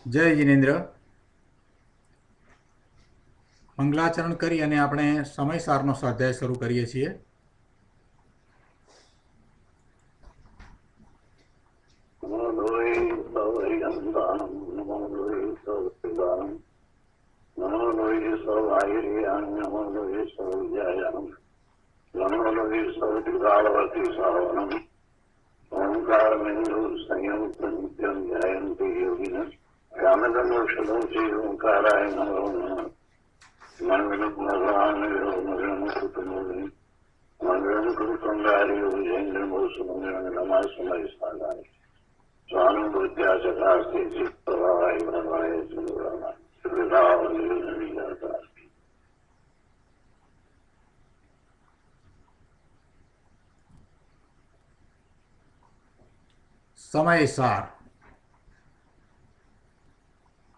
જય જિનેન્દ્ર. મંગલાચરણ કરી અને આપણે સમયસારનો સ્વાધ્યાય શરૂ કરીએ છીએ. સમયસાર.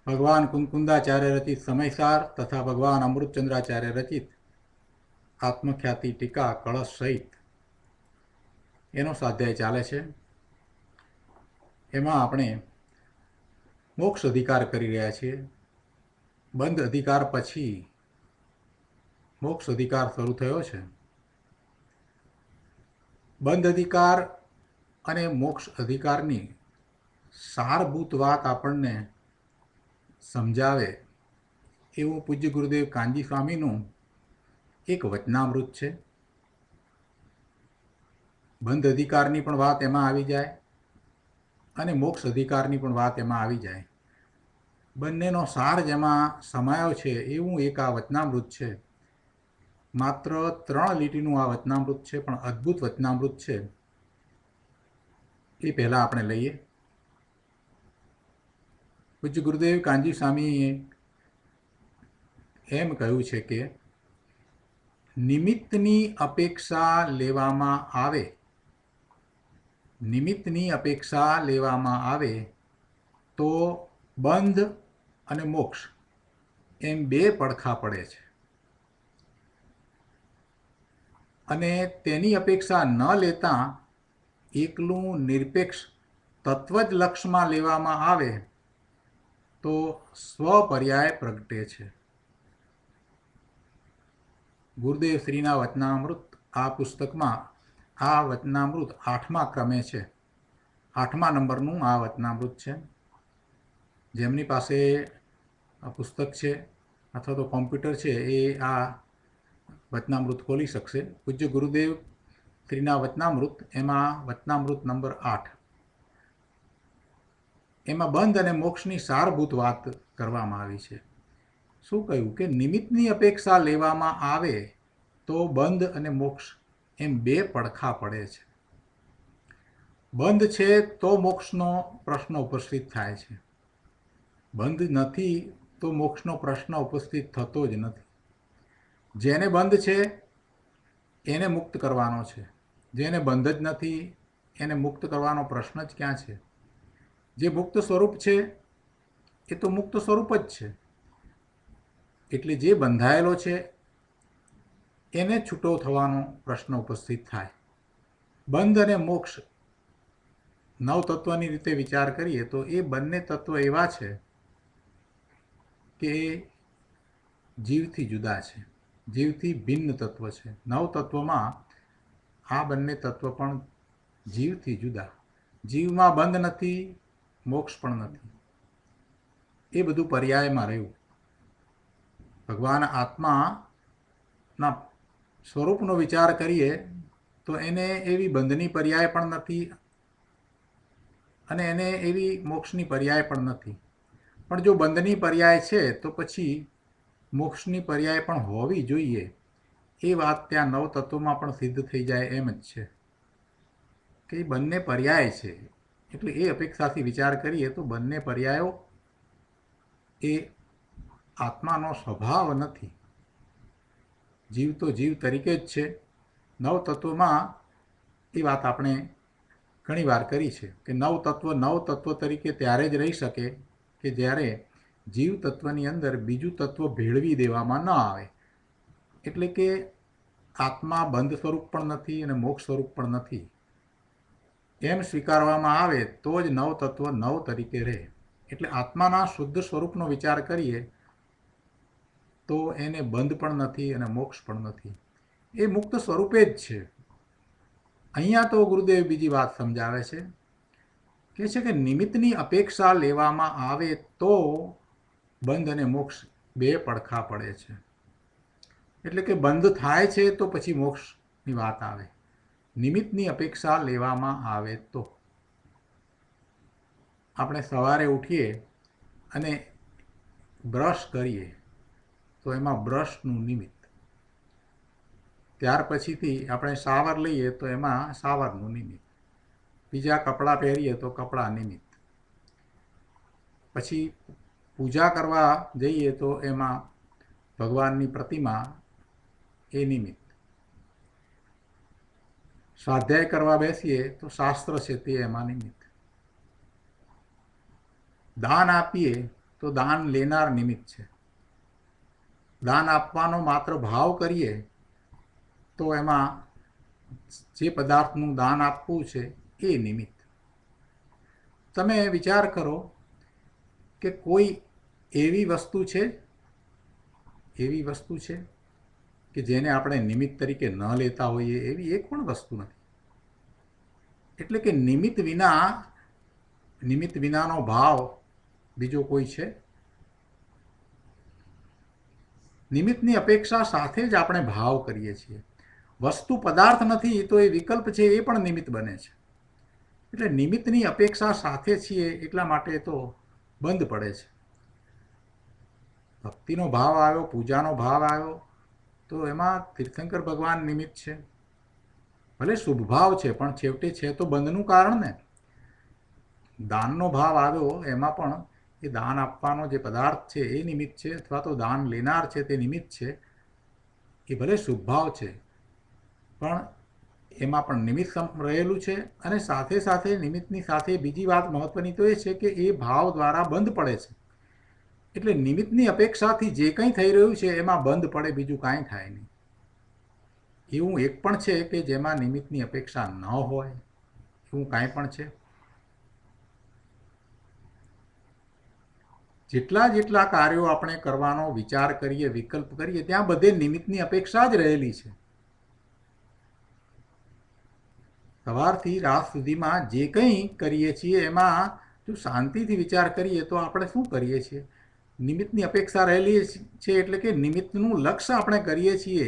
ભગવાન કુંકુંદાચાર્ય રચિત સમયસાર તથા ભગવાન અમૃતચંદ્રાચાર્ય રચિત આત્મખ્યાતિ ટીકા કળશ સહિત એનો સ્વાધ્યાય ચાલે છે. એમાં આપણે મોક્ષ અધિકાર કરી રહ્યા છીએ. બંધ અધિકાર પછી મોક્ષ અધિકાર શરૂ થયો છે. બંધ અધિકાર અને મોક્ષ અધિકારની સારભૂત વાત આપણને સમજાવે એવું પૂજ્ય ગુરુદેવ કાનજી સ્વામીનું એક વચનામૃત છે. બંધ અધિકારની પણ વાત એમાં આવી જાય અને મોક્ષ અધિકારની પણ વાત એમાં આવી જાય. બંનેનો સાર જેમાં સમાયો છે એવું એક આ વચનામૃત છે. માત્ર 3 લીટીનું આ વચનામૃત છે, પણ અદ્ભુત વચનામૃત છે. એ પહેલાં આપણે લઈએ. પૂજ્ય ગુરુદેવ કાનજી સ્વામીએ એમ કહ્યું છે કે નિમિત્તની અપેક્ષા લેવામાં આવે, નિમિત્તની અપેક્ષા લેવામાં આવે તો બંધ અને મોક્ષ એમ બે પડખા પડે છે. અને તેની અપેક્ષા ન લેતા એકલું નિરપેક્ષ તત્વ જ લક્ષમાં લેવામાં આવે તો સ્વપર્યાય પ્રગટે છે. ગુરુદેવ શ્રીના વચનામૃત આ પુસ્તકમાં આ વચનામૃત 8મા ક્રમે છે. 8મા નંબરનું આ વચનામૃત છે. જેમની પાસે આ પુસ્તક છે અથવા તો કોમ્પ્યુટર છે એ આ વચનામૃત ખોલી શકશે. પૂજ્ય ગુરુદેવ શ્રીના વચનામૃત એમાં વચનામૃત નંબર 8, એમાં બંધ અને મોક્ષની સારભૂત વાત કરવામાં આવી છે. શું કહ્યું કે નિમિત્તની અપેક્ષા લેવામાં આવે તો બંધ અને મોક્ષ એમ બે પડખા પડે છે. બંધ છે તો મોક્ષનો પ્રશ્ન ઉપસ્થિત થાય છે. બંધ નથી તો મોક્ષનો પ્રશ્ન ઉપસ્થિત થતો જ નથી. જેને બંધ છે એને મુક્ત કરવાનો છે. જેને બંધ જ નથી એને મુક્ત કરવાનો પ્રશ્ન જ ક્યાં છે? જે મુક્ત સ્વરૂપ છે એ તો મુક્ત સ્વરૂપ જ છે. એટલે જે બંધાયેલો છે એને છૂટો થવાનો પ્રશ્ન ઉપસ્થિત થાય. બંધ અને મોક્ષ નવતત્વની રીતે વિચાર કરીએ તો એ બંને તત્વ એવા છે કે જીવથી જુદા છે, જીવથી ભિન્ન તત્વ છે. નવતત્વમાં આ બંને તત્વ પણ જીવથી જુદા. જીવમાં બંધ નથી, મોક્ષ પણ નથી. એ બધું પર્યાયમાં રહ્યું. ભગવાન આત્માના સ્વરૂપનો વિચાર કરીએ તો એને એવી બંધની પર્યાય પણ નથી અને એને એવી મોક્ષની પર્યાય પણ નથી. પણ જો બંધની પર્યાય છે તો પછી મોક્ષની પર્યાય પણ હોવી જોઈએ. એ વાત ત્યાં નવતત્વમાં પણ સિદ્ધ થઈ જાય એમ જ છે કે બંને પર્યાય છે. એટલે એ અપેક્ષાથી વિચાર કરીએ તો બંને પર્યાયો એ આત્માનો સ્વભાવ નથી. જીવ તો જીવ તરીકે જ છે. નવતત્વમાં એ વાત આપણે ઘણી વાર કરી છે કે નવતત્વ તરીકે ત્યારે જ રહી શકે કે જ્યારે જીવ તત્વની અંદર બીજું તત્વ ભેળવી દેવામાં ન આવે. એટલે કે આત્મા બંધ સ્વરૂપ પણ નથી અને મોક્ષ સ્વરૂપ પણ નથી એમ સ્વીકારવામાં આવે તો જ નવતત્વ નવ તરીકે રહે. એટલે આત્માના શુદ્ધ સ્વરૂપનો વિચાર કરીએ તો એને બંધ પણ નથી અને મોક્ષ પણ નથી, એ મુક્ત સ્વરૂપે જ છે. અહીંયા તો ગુરુદેવ બીજી વાત સમજાવે છે કે નિમિત્તની અપેક્ષા લેવામાં આવે તો બંધ અને મોક્ષ બે પડખા પડે છે. એટલે કે બંધ થાય છે તો પછી મોક્ષની વાત આવે, નિમિત્તની અપેક્ષા લેવામાં આવે તો. આપણે સવારે ઉઠીએ અને બ્રશ કરીએ તો એમાં બ્રશનું નિમિત્ત, ત્યાર પછીથી આપણે શાવર લઈએ તો એમાં શાવરનું નિમિત્ત, બીજા કપડાં પહેરીએ તો કપડાં નિમિત્ત, પછી પૂજા કરવા જઈએ તો એમાં ભગવાનની પ્રતિમા એ નિમિત્ત, સ્વાધ્યાય કરવા બેસીએ તો શાસ્ત્ર છે તે એમાં નિમિત્ત, દાન આપીએ તો દાન લેનાર નિમિત્ત છે, દાન આપવાનો માત્ર ભાવ કરીએ તો એમાં જે પદાર્થનું દાન આપવું છે એ નિમિત્ત. તમે વિચાર કરો કે કોઈ એવી વસ્તુ છે કે જેને આપણે નિમિત્ત તરીકે ન લેતા હોઈએ, એવી એક પણ વસ્તુ નથી. એટલે કે નિમિત્ત વિનાનો ભાવ બીજો કોઈ છે? નિમિત્તની અપેક્ષા સાથે જ આપણે ભાવ કરીએ છીએ. વસ્તુ પદાર્થ નથી તો એ વિકલ્પ છે, એ પણ નિમિત્ત બને છે. એટલે નિમિત્તની અપેક્ષા સાથે છીએ એટલા માટે તો બંધ પડે છે. ભક્તિનો ભાવ આવ્યો, પૂજાનો ભાવ આવ્યો તો એમાં તીર્થંકર ભગવાન નિમિત્ત છે. ભલે શુભ ભાવ છે પણ છેવટે છે તો બંધનું કારણ ને. દાનનો ભાવ આવ્યો એમાં પણ એ દાન આપવાનો જે પદાર્થ છે એ નિમિત્ત છે, અથવા તો દાન લેનાર છે તે નિમિત્ત છે. એ ભલે શુભ ભાવ છે પણ એમાં પણ નિમિત્ત રહેલું છે. અને સાથે સાથે નિમિત્તની સાથે બીજી વાત મહત્વની તો એ છે કે એ ભાવ દ્વારા બંધ પડે છે. એટલે નિમિત્તની અપેક્ષાથી જે કંઈ થઈ રહ્યું છે એમાં બંધ પડે, બીજું કાંઈ થાય નહીં. એવું એક પણ છે કે જેમાં નિમિત્તની અપેક્ષા ન હોય? એવું કાંઈ પણ છે? જેટલા કાર્યો આપણે કરવાનો વિચાર કરીએ, વિકલ્પ કરીએ, ત્યાં બધે નિમિત્તની અપેક્ષા જ રહેલી છે. સવારથી રાત સુધીમાં જે કંઈ કરીએ છીએ એમાં જો શાંતિથી વિચાર કરીએ તો આપણે શું કરીએ છીએ? નિમિત્તની અપેક્ષા રહેલી છે. એટલે કે નિમિત્તનું લક્ષ્ય આપણે કરીએ છીએ,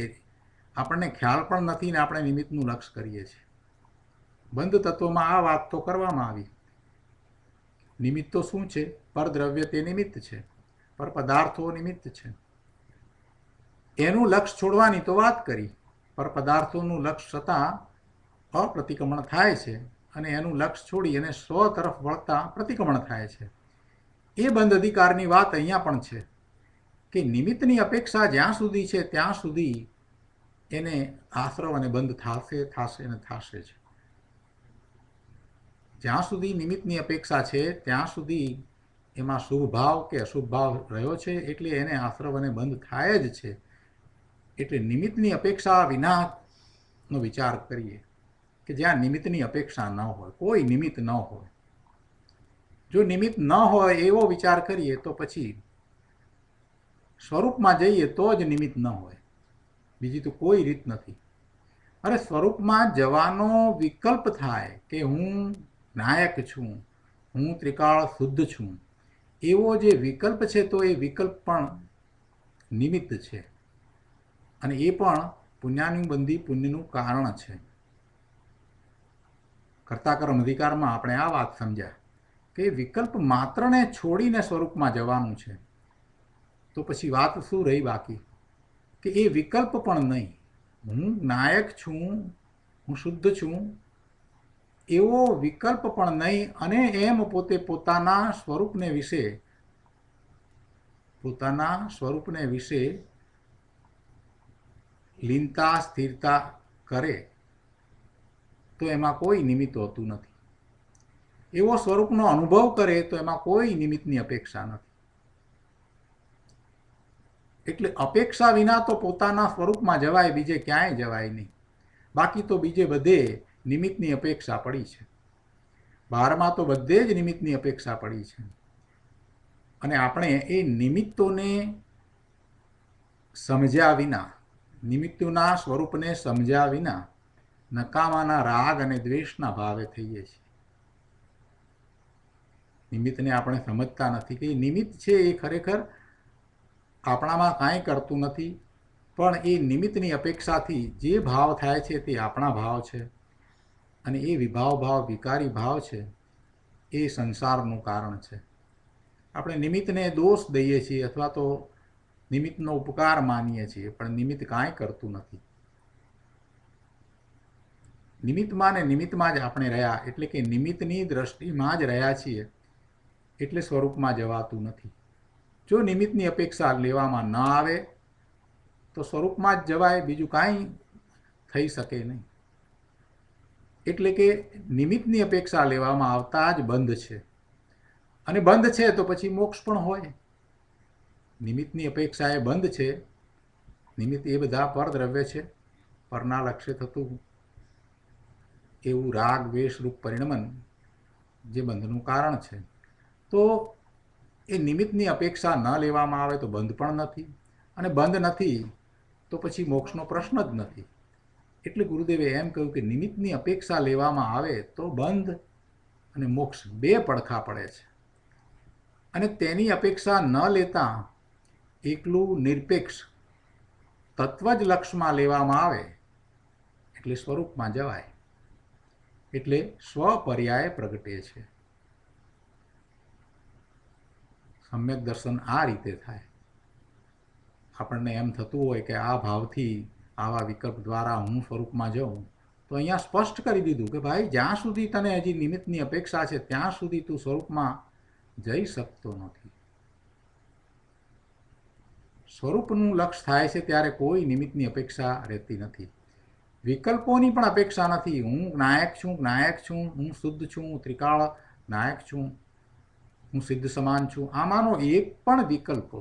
આપણને ખ્યાલ પણ નથી ને આપણે નિમિત્તનું લક્ષ્ય કરીએ છીએ. બંધ તત્વમાં આ વાત તો કરવામાં આવી. નિમિત્ત તો શું છે? પરદ્રવ્ય તે નિમિત્ત છે, પર પદાર્થો નિમિત્ત છે. એનું લક્ષ્ય છોડવાની તો વાત કરી, પર પદાર્થોનું લક્ષ્ય છતાં અપ્રતિક્રમણ થાય છે અને એનું લક્ષ્ય છોડી અને સ્વ તરફ વળતા પ્રતિક્રમણ થાય છે. એ બંધ અધિકારની વાત અહીંયા પણ છે કે નિમિત્તની અપેક્ષા જ્યાં સુધી છે ત્યાં સુધી એને આશ્રવ અને બંધ થશે અને થશે જ. જ્યાં સુધી નિમિત્તની અપેક્ષા છે ત્યાં સુધી એમાં શુભ ભાવ કે અશુભ ભાવ રહ્યો છે, એટલે એને આશ્રવ અને બંધ થાય જ છે. એટલે નિમિત્તની અપેક્ષા વિનાનો વિચાર કરીએ કે જ્યાં નિમિત્તની અપેક્ષા ન હોય, કોઈ નિમિત્ત ન હોય. જો નિમિત્ત ન હોય એવો વિચાર કરીએ તો પછી સ્વરૂપમાં જઈએ તો જ નિમિત્ત ન હોય, બીજી તો કોઈ રીત નથી. અરે સ્વરૂપમાં જવાનો વિકલ્પ થાય કે હું નાયક છું, હું ત્રિકાળ શુદ્ધ છું, એવો જે વિકલ્પ છે તો એ વિકલ્પ પણ નિમિત્ત છે. અને એ પણ પુણ્યાનુબંધી પુણ્યનું કારણ છે. કર્તાકર્મ અધિકારમાં આપણે આ વાત સમજ્યા કે વિકલ્પ માત્રને છોડીને સ્વરૂપમાં જવાનું છે. તો પછી વાત શું રહી બાકી? કે એ વિકલ્પ પણ નહીં. હું નાયક છું, હું શુદ્ધ છું, એવો વિકલ્પ પણ નહીં. અને એમ પોતે પોતાના સ્વરૂપને વિશે લીનતા સ્થિરતા કરે તો એમાં કોઈ નિમિત્ત હોતું નથી. એવો સ્વરૂપનો અનુભવ કરે તો એમાં કોઈ નિમિત્તની અપેક્ષા નથી. એટલે અપેક્ષા વિના તો પોતાના સ્વરૂપમાં જવાય, બીજે ક્યાંય જવાય નહીં. બાકી તો બીજે બધે નિમિત્તની અપેક્ષા પડી છે. બહારમાં તો બધે જ નિમિત્તની અપેક્ષા પડી છે. અને આપણે એ નિમિત્તોને સમજ્યા વિના, નિમિત્તોના સ્વરૂપને સમજ્યા વિના નકામાના રાગ અને દ્વેષના ભાવે થઈએ છીએ. નિમિત્તને આપણે સમજતા નથી કે નિમિત્ત છે એ ખરેખર આપણામાં કાંઈ કરતું નથી, પણ એ નિમિત્તની અપેક્ષાથી જે ભાવ થાય છે તે આપણા ભાવ છે, અને એ વિભાવ વિકારી ભાવ છે એ સંસારનું કારણ છે. આપણે નિમિત્તને દોષ દઈએ છીએ અથવા તો નિમિત્તનો ઉપકાર માનીએ છીએ, પણ નિમિત્ત કાંઈ કરતું નથી. નિમિત્તમાં ને નિમિત્તમાં જ આપણે રહ્યા, એટલે કે નિમિત્તની દ્રષ્ટિમાં જ રહ્યા છીએ, એટલે સ્વરૂપમાં જવાતું નથી. જો નિમિત્તની અપેક્ષા લેવામાં ન આવે તો સ્વરૂપમાં જ જવાય, બીજું કાંઈ થઈ શકે નહીં. એટલે કે નિમિત્તની અપેક્ષા લેવામાં આવતા જ બંધ છે, અને બંધ છે તો પછી મોક્ષ પણ હોય. નિમિત્તની અપેક્ષા એ બંધ છે. નિમિત્ત એ બધા પરદ્રવ્ય છે, પરના લક્ષ્ય થતું એવું રાગ દ્વેષ રૂપ પરિણમન જે બંધનું કારણ છે. તો એ નિમિત્તની અપેક્ષા ન લેવામાં આવે તો બંધ પણ નથી, અને બંધ નથી તો પછી મોક્ષનો પ્રશ્ન જ નથી. એટલે ગુરુદેવે એમ કહ્યું કે નિમિત્તની અપેક્ષા લેવામાં આવે તો બંધ અને મોક્ષ બે પડખા પડે છે, અને તેની અપેક્ષા ન લેતા એકલું નિરપેક્ષ તત્વ જ લક્ષમાં લેવામાં આવે એટલે સ્વરૂપમાં જવાય, એટલે સ્વપર્યાય પ્રગટે છે. સમ્યક દર્શન આ રીતે થાય. આપણને એમ થતું હોય કે આ ભાવથી આવા વિકલ્પ દ્વારા હું સ્વરૂપમાં જાઉં, તો અહીંયા સ્પષ્ટ કરી દીધું કે ભાઈ જ્યાં સુધી તને હજી નિમિત્તની અપેક્ષા છે ત્યાં સુધી તું સ્વરૂપમાં જઈ શકતો નથી. સ્વરૂપનું લક્ષ થાય છે ત્યારે કોઈ નિમિત્તની અપેક્ષા રહેતી નથી, વિકલ્પોની પણ અપેક્ષા નથી. હું નાયક છું, હું શુદ્ધ છું, ત્રિકાળ નાયક છું, હું સિદ્ધ સમાન છું, આમાંનો એક પણ વિકલ્પ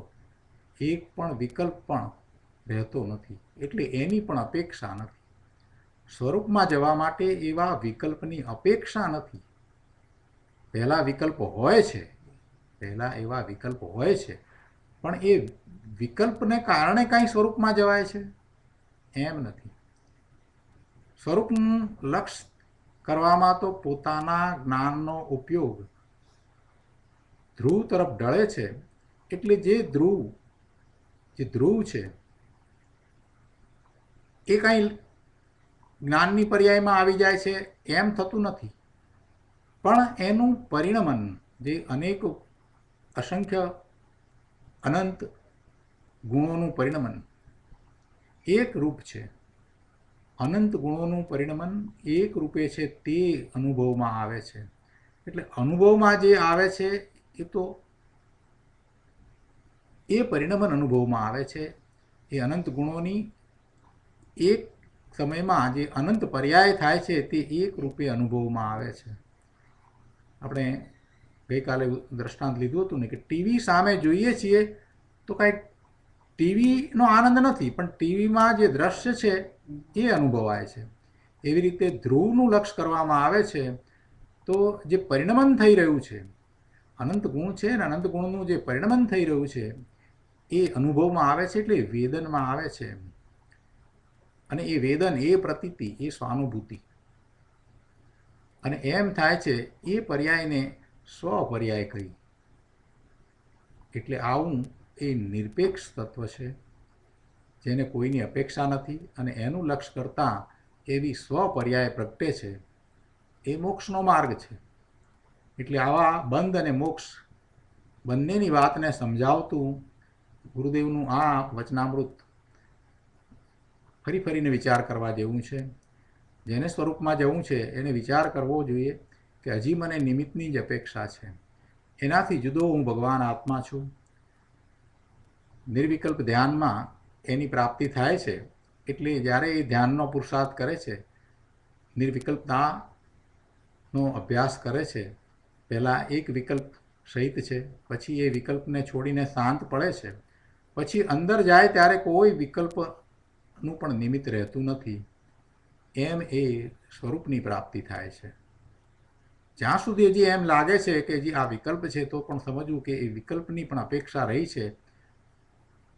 પણ રહેતો નથી, એટલે એની પણ અપેક્ષા નથી. સ્વરૂપમાં જવા માટે એવા વિકલ્પની અપેક્ષા નથી. પહેલા એવા વિકલ્પ હોય છે, પણ એ વિકલ્પને કારણે કાંઈ સ્વરૂપમાં જવાય છે એમ નથી. સ્વરૂપનું લક્ષ કરવામાં તો પોતાના જ્ઞાનનો ઉપયોગ ધ્રુવ તરફ ઢળે છે, એટલે જે ધ્રુવ છે એ કાંઈ જ્ઞાનની પર્યાયમાં આવી જાય છે એમ થતું નથી, પણ એનું પરિણમન જે અનેક અસંખ્ય અનંત ગુણોનું પરિણમન એક રૂપ છે. અનંત ગુણોનું પરિણમન એક રૂપે છે, તે અનુભવમાં આવે છે. એટલે અનુભવમાં જે આવે છે એ તો એ પરિણમન અનુભવમાં આવે છે. એ અનંત ગુણોની એક સમયમાં જે અનંત પર્યાય થાય છે તે એક રૂપે અનુભવમાં આવે છે. આપણે ગઈકાલે દ્રષ્ટાંત લીધું હતું ને કે ટીવી સામે જોઈએ છીએ તો કાંઈ ટીવીનો આનંદ નથી, પણ ટીવીમાં જે દ્રશ્ય છે એ અનુભવાય છે. એવી રીતે ધ્રુવનું લક્ષ કરવામાં આવે છે તો જે પરિણમન થઈ રહ્યું છે, અનંત ગુણ છે ને અનંત ગુણનું જે પરિણમન થઈ રહ્યું છે એ અનુભવમાં આવે છે, એટલે વેદનમાં આવે છે. અને એ વેદન, એ પ્રતીતિ, એ સ્વાનુભૂતિ, અને એમ થાય છે એ પર્યાયને સ્વપર્યાય કહી. એટલે આવું એ નિરપેક્ષ તત્વ છે, જેને કોઈની અપેક્ષા નથી, અને એનું લક્ષ કરતાં એવી સ્વપર્યાય પ્રગટે છે. એ મોક્ષનો માર્ગ છે. એટલે આવા બંધ અને મોક્ષ બંનેની વાતને સમજાવતું ગુરુદેવનું આ વચનામૃત ફરીને વિચાર કરવા જેવું છે. જેને સ્વરૂપમાં જવું છે એને વિચાર કરવો જોઈએ કે હજી મને નિમિત્તની જ અપેક્ષા છે, એનાથી જુદો હું ભગવાન આત્મા છું. નિર્વિકલ્પ ધ્યાનમાં એની પ્રાપ્તિ થાય છે, એટલે જ્યારે એ ધ્યાનનો પુરુષાર્થ કરે છે, નિર્વિકલ્પતાનો અભ્યાસ કરે છે, પહેલાં એક વિકલ્પ સહિત છે, પછી એ વિકલ્પને છોડીને શાંત પડે છે, પછી અંદર જાય ત્યારે કોઈ વિકલ્પનું પણ નિમિત્ત રહેતું નથી. એમ એ સ્વરૂપની પ્રાપ્તિ થાય છે. જ્યાં સુધી હજી એમ લાગે છે કે હજી આ વિકલ્પ છે તો પણ સમજવું કે એ વિકલ્પની પણ અપેક્ષા રહી છે,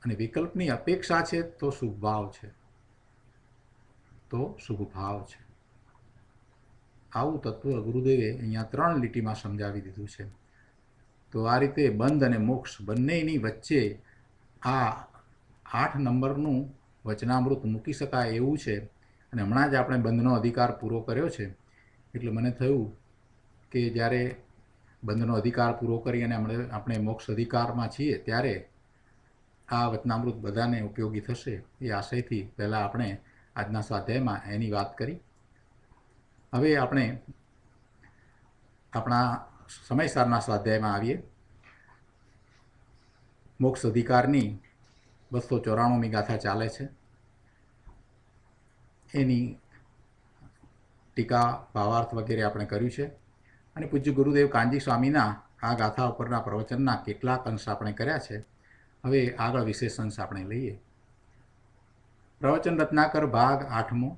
અને વિકલ્પની અપેક્ષા છે તો શુભ ભાવ છે, તો શુભ ભાવ છે. આવું તત્વ ગુરુદેવે અહીંયા 3 લીટીમાં સમજાવી દીધું છે. તો આ રીતે બંધ અને મોક્ષ બંનેની વચ્ચે આ 8 નંબરનું વચનામૃત મૂકી શકાય એવું છે. અને હમણાં જ આપણે બંધનો અધિકાર પૂરો કર્યો છે, એટલે મને થયું કે જ્યારે બંધનો અધિકાર પૂરો કરી અને આપણે મોક્ષ અધિકારમાં છીએ ત્યારે આ વચનામૃત બધાને ઉપયોગી થશે એ આશયથી પહેલાં આપણે આજના સ્વાધ્યાયમાં એની વાત કરી. હવે આપણે આપણા સમયસારના સ્વાધ્યાયમાં આવીએ. મોક્ષ અધિકારની 294મી ગાથા ચાલે છે. એની ટીકા ભાવાર્થ વગેરે આપણે કર્યું છે, અને પૂજ્ય ગુરુદેવ કાનજી સ્વામીના આ ગાથા ઉપરના પ્રવચનના કેટલાક અંશ આપણે કર્યા છે. હવે આગળ વિશેષ અંશ આપણે લઈએ. પ્રવચન રત્નાકર ભાગ 8મો,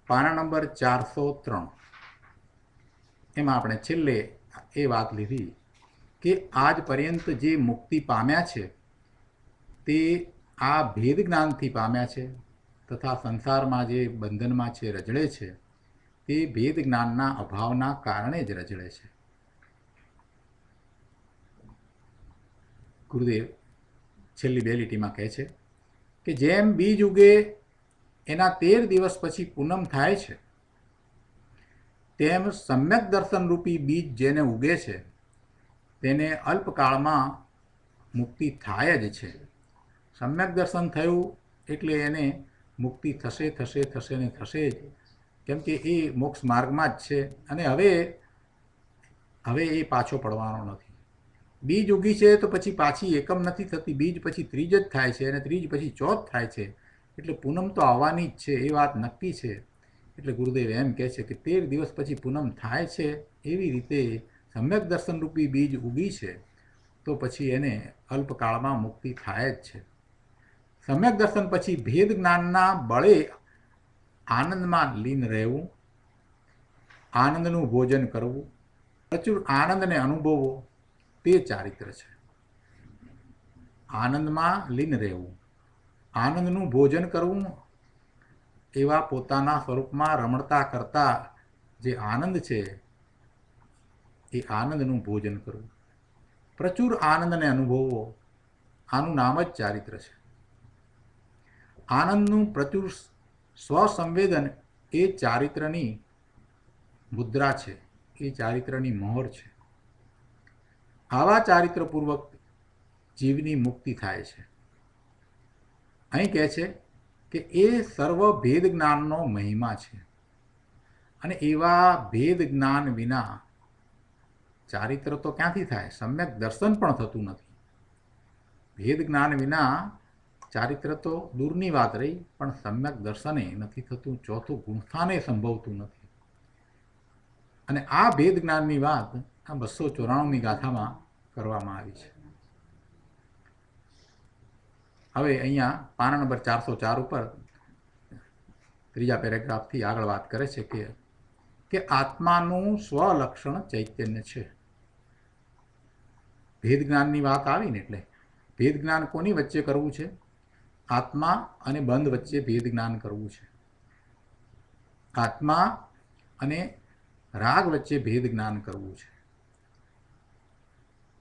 પાના નંબર 403. એમાં આપણે છેલ્લે એ વાત લીધી કે આજ પર્યંત જે મુક્તિ પામ્યા છે તે આ ભેદ જ્ઞાનથી પામ્યા છે, તથા સંસારમાં જે બંધનમાં છે, રજળે છે, તે ભેદ જ્ઞાનના અભાવના કારણે જ રજળે છે. ગુરુદેવ છેલ્લી 2 લીટીમાં કહે છે કે જેમ બીજ ઉગે એના 13 દિવસ પછી પૂનમ થાય છે, તેમ સમ્યક દર્શન રૂપી બીજ જેને ઉગે છે તેને અલ્પકાળમાં મુક્તિ થાય જ છે. સમ્યક દર્શન થયું એટલે એને મુક્તિ થશે થશે થશે ને થશે જ, કેમ કે એ મોક્ષ માર્ગમાં જ છે. અને હવે એ પાછો પડવાનો નથી. બીજ ઉગી છે તો પછી પાછી એકમ નથી થતી. બીજ પછી ત્રીજ જ થાય છે, અને ત્રીજ પછી ચોથ થાય છે. એટલે પૂનમ તો આવવાની જ છે, એ વાત નક્કી છે. એટલે ગુરુદેવ એમ કહે છે કે 13 દિવસ પછી પૂનમ થાય છે, એવી રીતે સમ્યક દર્શન રૂપી બીજ ઉગી છે તો પછી એને અલ્પકાળમાં મુક્તિ થાય જ છે. સમ્યક દર્શન પછી ભેદ જ્ઞાનના બળે આનંદમાં લીન રહેવું, આનંદનું ભોજન કરવું, પ્રચુર આનંદને અનુભવવો, તે ચારિત્ર છે. આનંદમાં લીન રહેવું, આનંદનું ભોજન કરવું, એવા પોતાના સ્વરૂપમાં રમણતા કરતા જે આનંદ છે એ આનંદનું ભોજન કરવું, પ્રચુર આનંદને અનુભવવો, આનું નામ જ ચારિત્ર છે. આનંદનું પ્રચુર સ્વસંવેદન એ ચારિત્રની મુદ્રા છે, એ ચારિત્રની મહોર છે. આવા ચારિત્રપૂર્વક જીવની મુક્તિ થાય છે. અહીં કહે છે કે એ સર્વ ભેદ જ્ઞાનનો મહિમા છે, અને એવા ભેદ જ્ઞાન વિના ચારિત્ર તો ક્યાંથી થાય? સમ્યક દર્શન પણ થતું નથી. ભેદ જ્ઞાન વિના ચારિત્ર તો દૂરની વાત રહી, પણ સમ્યક દર્શને નથી થતું, ચોથું ગુણસ્થાને સંભવતું નથી. અને આ ભેદ જ્ઞાનની વાત આ 294મી ગાથામાં કરવામાં આવી છે. હવે અહીંયા પાના નંબર 404 ઉપર ત્રીજા પેરેગ્રાફથી આગળ વાત કરે છે કે આત્માનું સ્વલક્ષણ ચૈતન્ય છે. ભેદ જ્ઞાનની વાત આવી ને, એટલે ભેદ જ્ઞાન કોની વચ્ચે કરવું છે? આત્મા અને બંધ વચ્ચે ભેદ જ્ઞાન કરવું છે. આત્મા અને રાગ વચ્ચે ભેદ જ્ઞાન કરવું છે.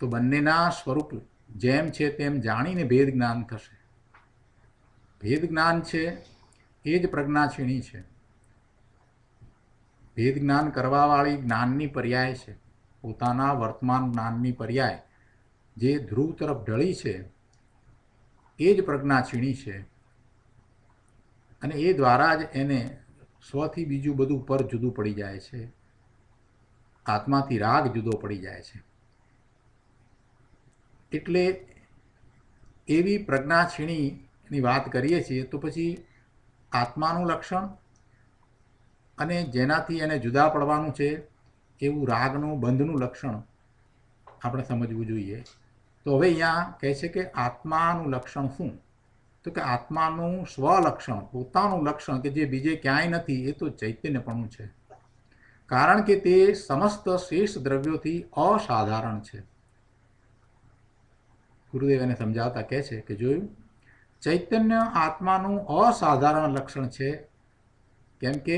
તો બંનેના સ્વરૂપ જેમ છે તેમ જાણીને ભેદ જ્ઞાન થશે. ભેદ જ્ઞાન છે એ જ પ્રજ્ઞાક્ષિણી છે. ભેદ જ્ઞાન કરવાવાળી જ્ઞાનની પર્યાય છે. પોતાના વર્તમાન જ્ઞાનની પર્યાય જે ધ્રુવ તરફ ઢળી છે એ જ પ્રજ્ઞાક્ષિણી છે, અને એ દ્વારા જ એને સ્વથી બીજું બધું પર જુદું પડી જાય છે. આત્માથી રાગ જુદો પડી જાય છે. એટલે એવી પ્રજ્ઞાક્ષિણીની વાત કરીએ છીએ તો પછી આત્માનું લક્ષણ અને જેનાથી એને જુદા પડવાનું છે એવું રાગનું બંધનું લક્ષણ આપણે સમજવું જોઈએ. તો હવે અહીંયા કહે છે કે આત્માનું લક્ષણ શું? તો કે આત્માનું સ્વલક્ષણ, પોતાનું લક્ષણ કે જે બીજે ક્યાંય નથી, એ તો ચૈતન્યપણું છે. કારણ કે તે સમસ્ત શેષ દ્રવ્યોથી અસાધારણ છે. ગુરુદેવ એને સમજાવતા કહે છે કે જોયું, ચૈતન્ય આત્માનું અસાધારણ લક્ષણ છે, કેમ કે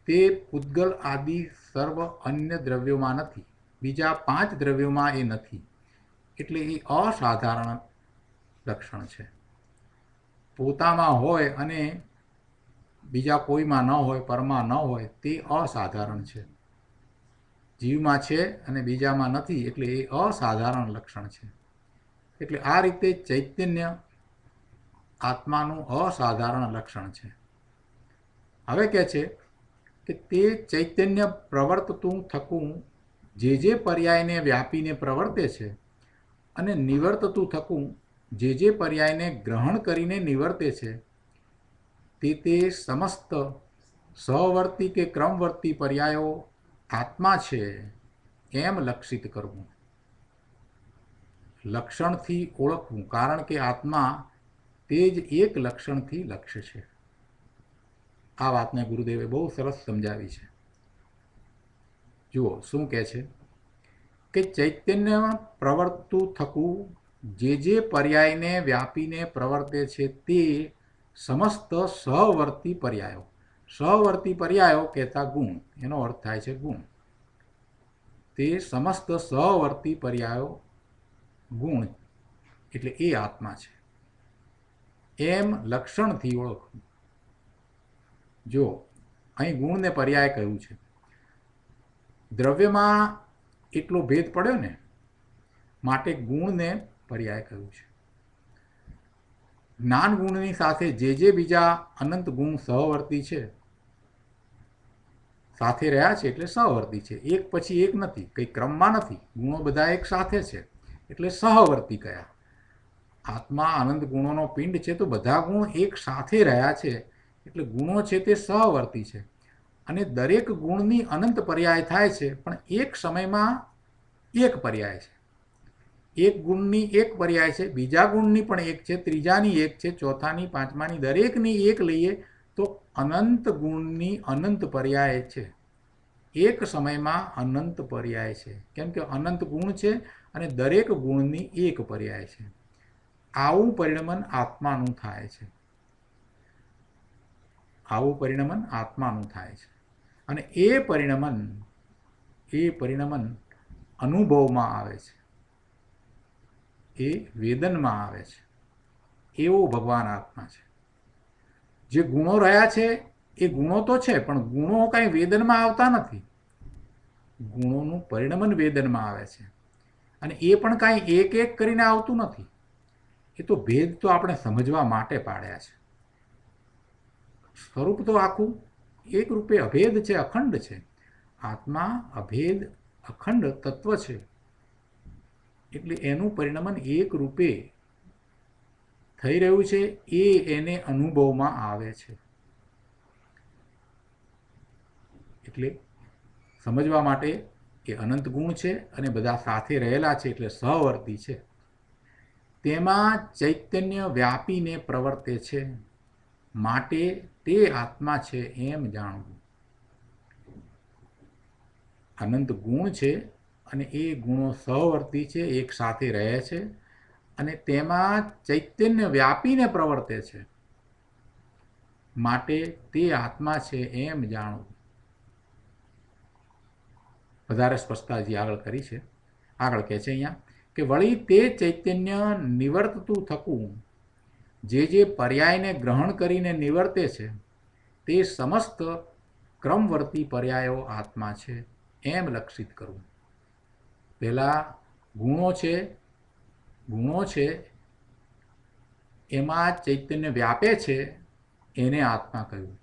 તે પૂતગલ આદિ સર્વ અન્ય દ્રવ્યોમાં નથી, બીજા 5 દ્રવ્યોમાં એ નથી, એટલે એ અસાધારણ લક્ષણ છે. પોતામાં હોય અને બીજા કોઈમાં ન હોય, પરમાં ન હોય, તે અસાધારણ છે. જીવમાં છે અને બીજામાં નથી, એટલે એ અસાધારણ લક્ષણ છે. એટલે આ રીતે ચૈતન્ય આત્માનું અસાધારણ લક્ષણ છે. હવે કહે છે કે તે ચૈતન્ય પ્રવર્તતું થકું જે પર્યાયને વ્યાપીને પ્રવર્તે છે અને નિવર્તતું થકું જે પર્યાયને ગ્રહણ કરીને નિવર્તે છે, તે સમસ્ત સહવર્તી કે ક્રમવર્તી પર્યાયો આત્મા છે એમ લક્ષિત કરવું, લક્ષણથી ઓળખવું, કારણ કે આત્મા તે જ એક લક્ષણથી લક્ષ્ય છે. આ વાતને ગુરુદેવે બહુ સરસ સમજાવી છે. જુઓ શું કહે છે કે ચૈતન્ય પ્રવર્તતું થકું જે પર્યાયને વ્યાપીને પ્રવર્તે છે તે સમસ્ત સહવર્તી પર્યાયો. સહવર્તી પર્યાયો કહેતા ગુણ, એનો અર્થ થાય છે ગુણ. તે સમસ્ત સહવર્તી પર્યાયો ગુણ એટલે એ આત્મા છે એમ લક્ષણથી ઓળખવું. જો અહીં ગુણને પર્યાય કહ્યું છે, દ્રવ્યમાં એટલો ભેદ પડ્યો ને માટે ગુણને પર્યાય કહ્યું છે. જ્ઞાન ગુણની સાથે જે બીજા અનંત ગુણ સહવર્તી છે, સાથે રહ્યા છે એટલે સહવર્તી છે, એક પછી એક નથી, કંઈ ક્રમમાં નથી, ગુણો બધા એક સાથે છે એટલે સહવર્તી કયા. આત્મા અનંત ગુણોનો પિંડ છે, તો બધા ગુણ એક સાથે રહ્યા છે એટલે ગુણો છે તે સહવર્તી છે. અને દરેક ગુણની અનંત પર્યાય થાય છે, પણ એક સમયમાં એક પર્યાય છે. એક ગુણની એક પર્યાય છે, બીજા ગુણની પણ એક છે, ત્રીજાની એક છે, ચોથાની, પાંચમાની, દરેકની એક લઈએ તો અનંત ગુણની અનંત પર્યાય છે. એક સમયમાં અનંત પર્યાય છે, કેમ કે અનંત ગુણ છે અને દરેક ગુણની એક પર્યાય છે. આવું પરિણમન આત્માનું થાય છે. આવું પરિણમન આત્માનું થાય છે. અને એ પરિણમન અનુભવમાં આવે છે, એ વેદનમાં આવે છે. એવો ભગવાન આત્મા છે. જે ગુણો રહ્યા છે એ ગુણો તો છે, પણ ગુણો કાંઈ વેદનમાં આવતા નથી. ગુણોનું પરિણમન વેદનમાં આવે છે, અને એ પણ કાંઈ એક એક કરીને આવતું નથી. એ તો ભેદ તો આપણે સમજવા માટે પાડ્યા છે. સ્વરૂપ તો આખું એક રૂપે અભેદ છે, અખંડ છે. આત્મા અભેદ અખંડ તત્વ છે, એટલે એનું પરિણમન એક રૂપે થઈ રહ્યું છે, એ એને અનુભવમાં આવે છે. એટલે સમજવા માટે એ અનંત ગુણ છે અને બધા સાથે રહેલા છે એટલે સહવર્તી છે. તેમાં ચૈતન્ય વ્યાપીને પ્રવર્તે છે, માટે તે આત્મા છે એમ જાણવું. અનંત ગુણ છે અને એ ગુણો સહવર્તી છે, એક સાથે રહે છે, અને તેમાં ચૈતન્ય વ્યાપીને પ્રવર્તે છે, માટે તે આત્મા છે એમ જાણવું. વધારે સ્પષ્ટતા હજી આગળ કરી છે. આગળ કહે છે અહીંયા કે વળી તે ચૈતન્ય નિવર્તતું થકું જે પર્યાયને ગ્રહણ કરીને નિવર્તે છે, તે સમસ્ત ક્રમવર્તી પર્યાયો આત્મા છે એમ લક્ષિત કરવું. પહેલાં ગુણો છે એમાં ચૈતન્ય વ્યાપે છે એને આત્મા કહ્યું.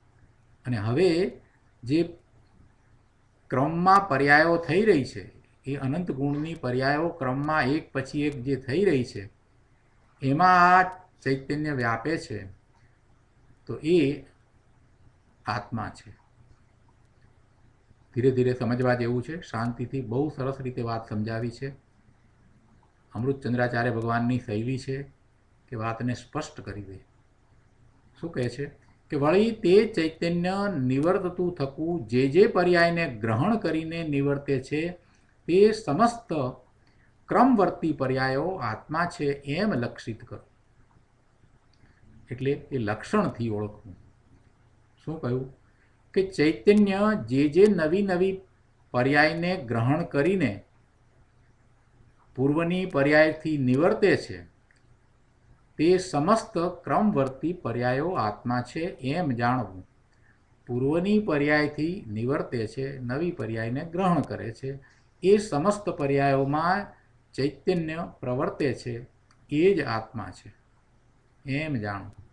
અને હવે જે ક્રમમાં પર્યાયો થઈ રહી છે, એ અનંત ગુણની પર્યાયો ક્રમમાં એક પછી એક જે થઈ રહી છે, એમાં આ ચૈતન્ય વ્યાપે છે, તો એ આત્મા છે. ધીરે ધીરે સમજવા જેવું છે. શાંતિથી બહુ સરસ રીતે વાત સમજાવી છે. અમૃતચંદ્રાચાર્ય ભગવાનની શૈલી છે કે વાતને સ્પષ્ટ કરી દે. શું કહે છે કે વળી તે ચૈતન્ય નિવર્તતું થકું જે પર્યાયને ગ્રહણ કરીને નિવર્તે છે તે સમસ્ત ક્રમવર્તી પર્યાયો આત્મા છે એમ લક્ષિત કરો. એટલે એ લક્ષણથી ઓળખવું. શું કહ્યું કે ચૈતન્ય જે નવી નવી પર્યાયને ગ્રહણ કરીને પૂર્વની પર્યાયથી નિવર્તે છે તે સમસ્ત ક્રમવર્તી પર્યાયો આત્મા છે એમ જાણવું. પૂર્વની પર્યાયથી નિવર્તે છે, નવી પર્યાયને ગ્રહણ કરે છે, એ સમસ્ત પર્યાયોમાં ચૈતન્ય પ્રવર્તે છે એ જ આત્મા છે એમ જાણવું.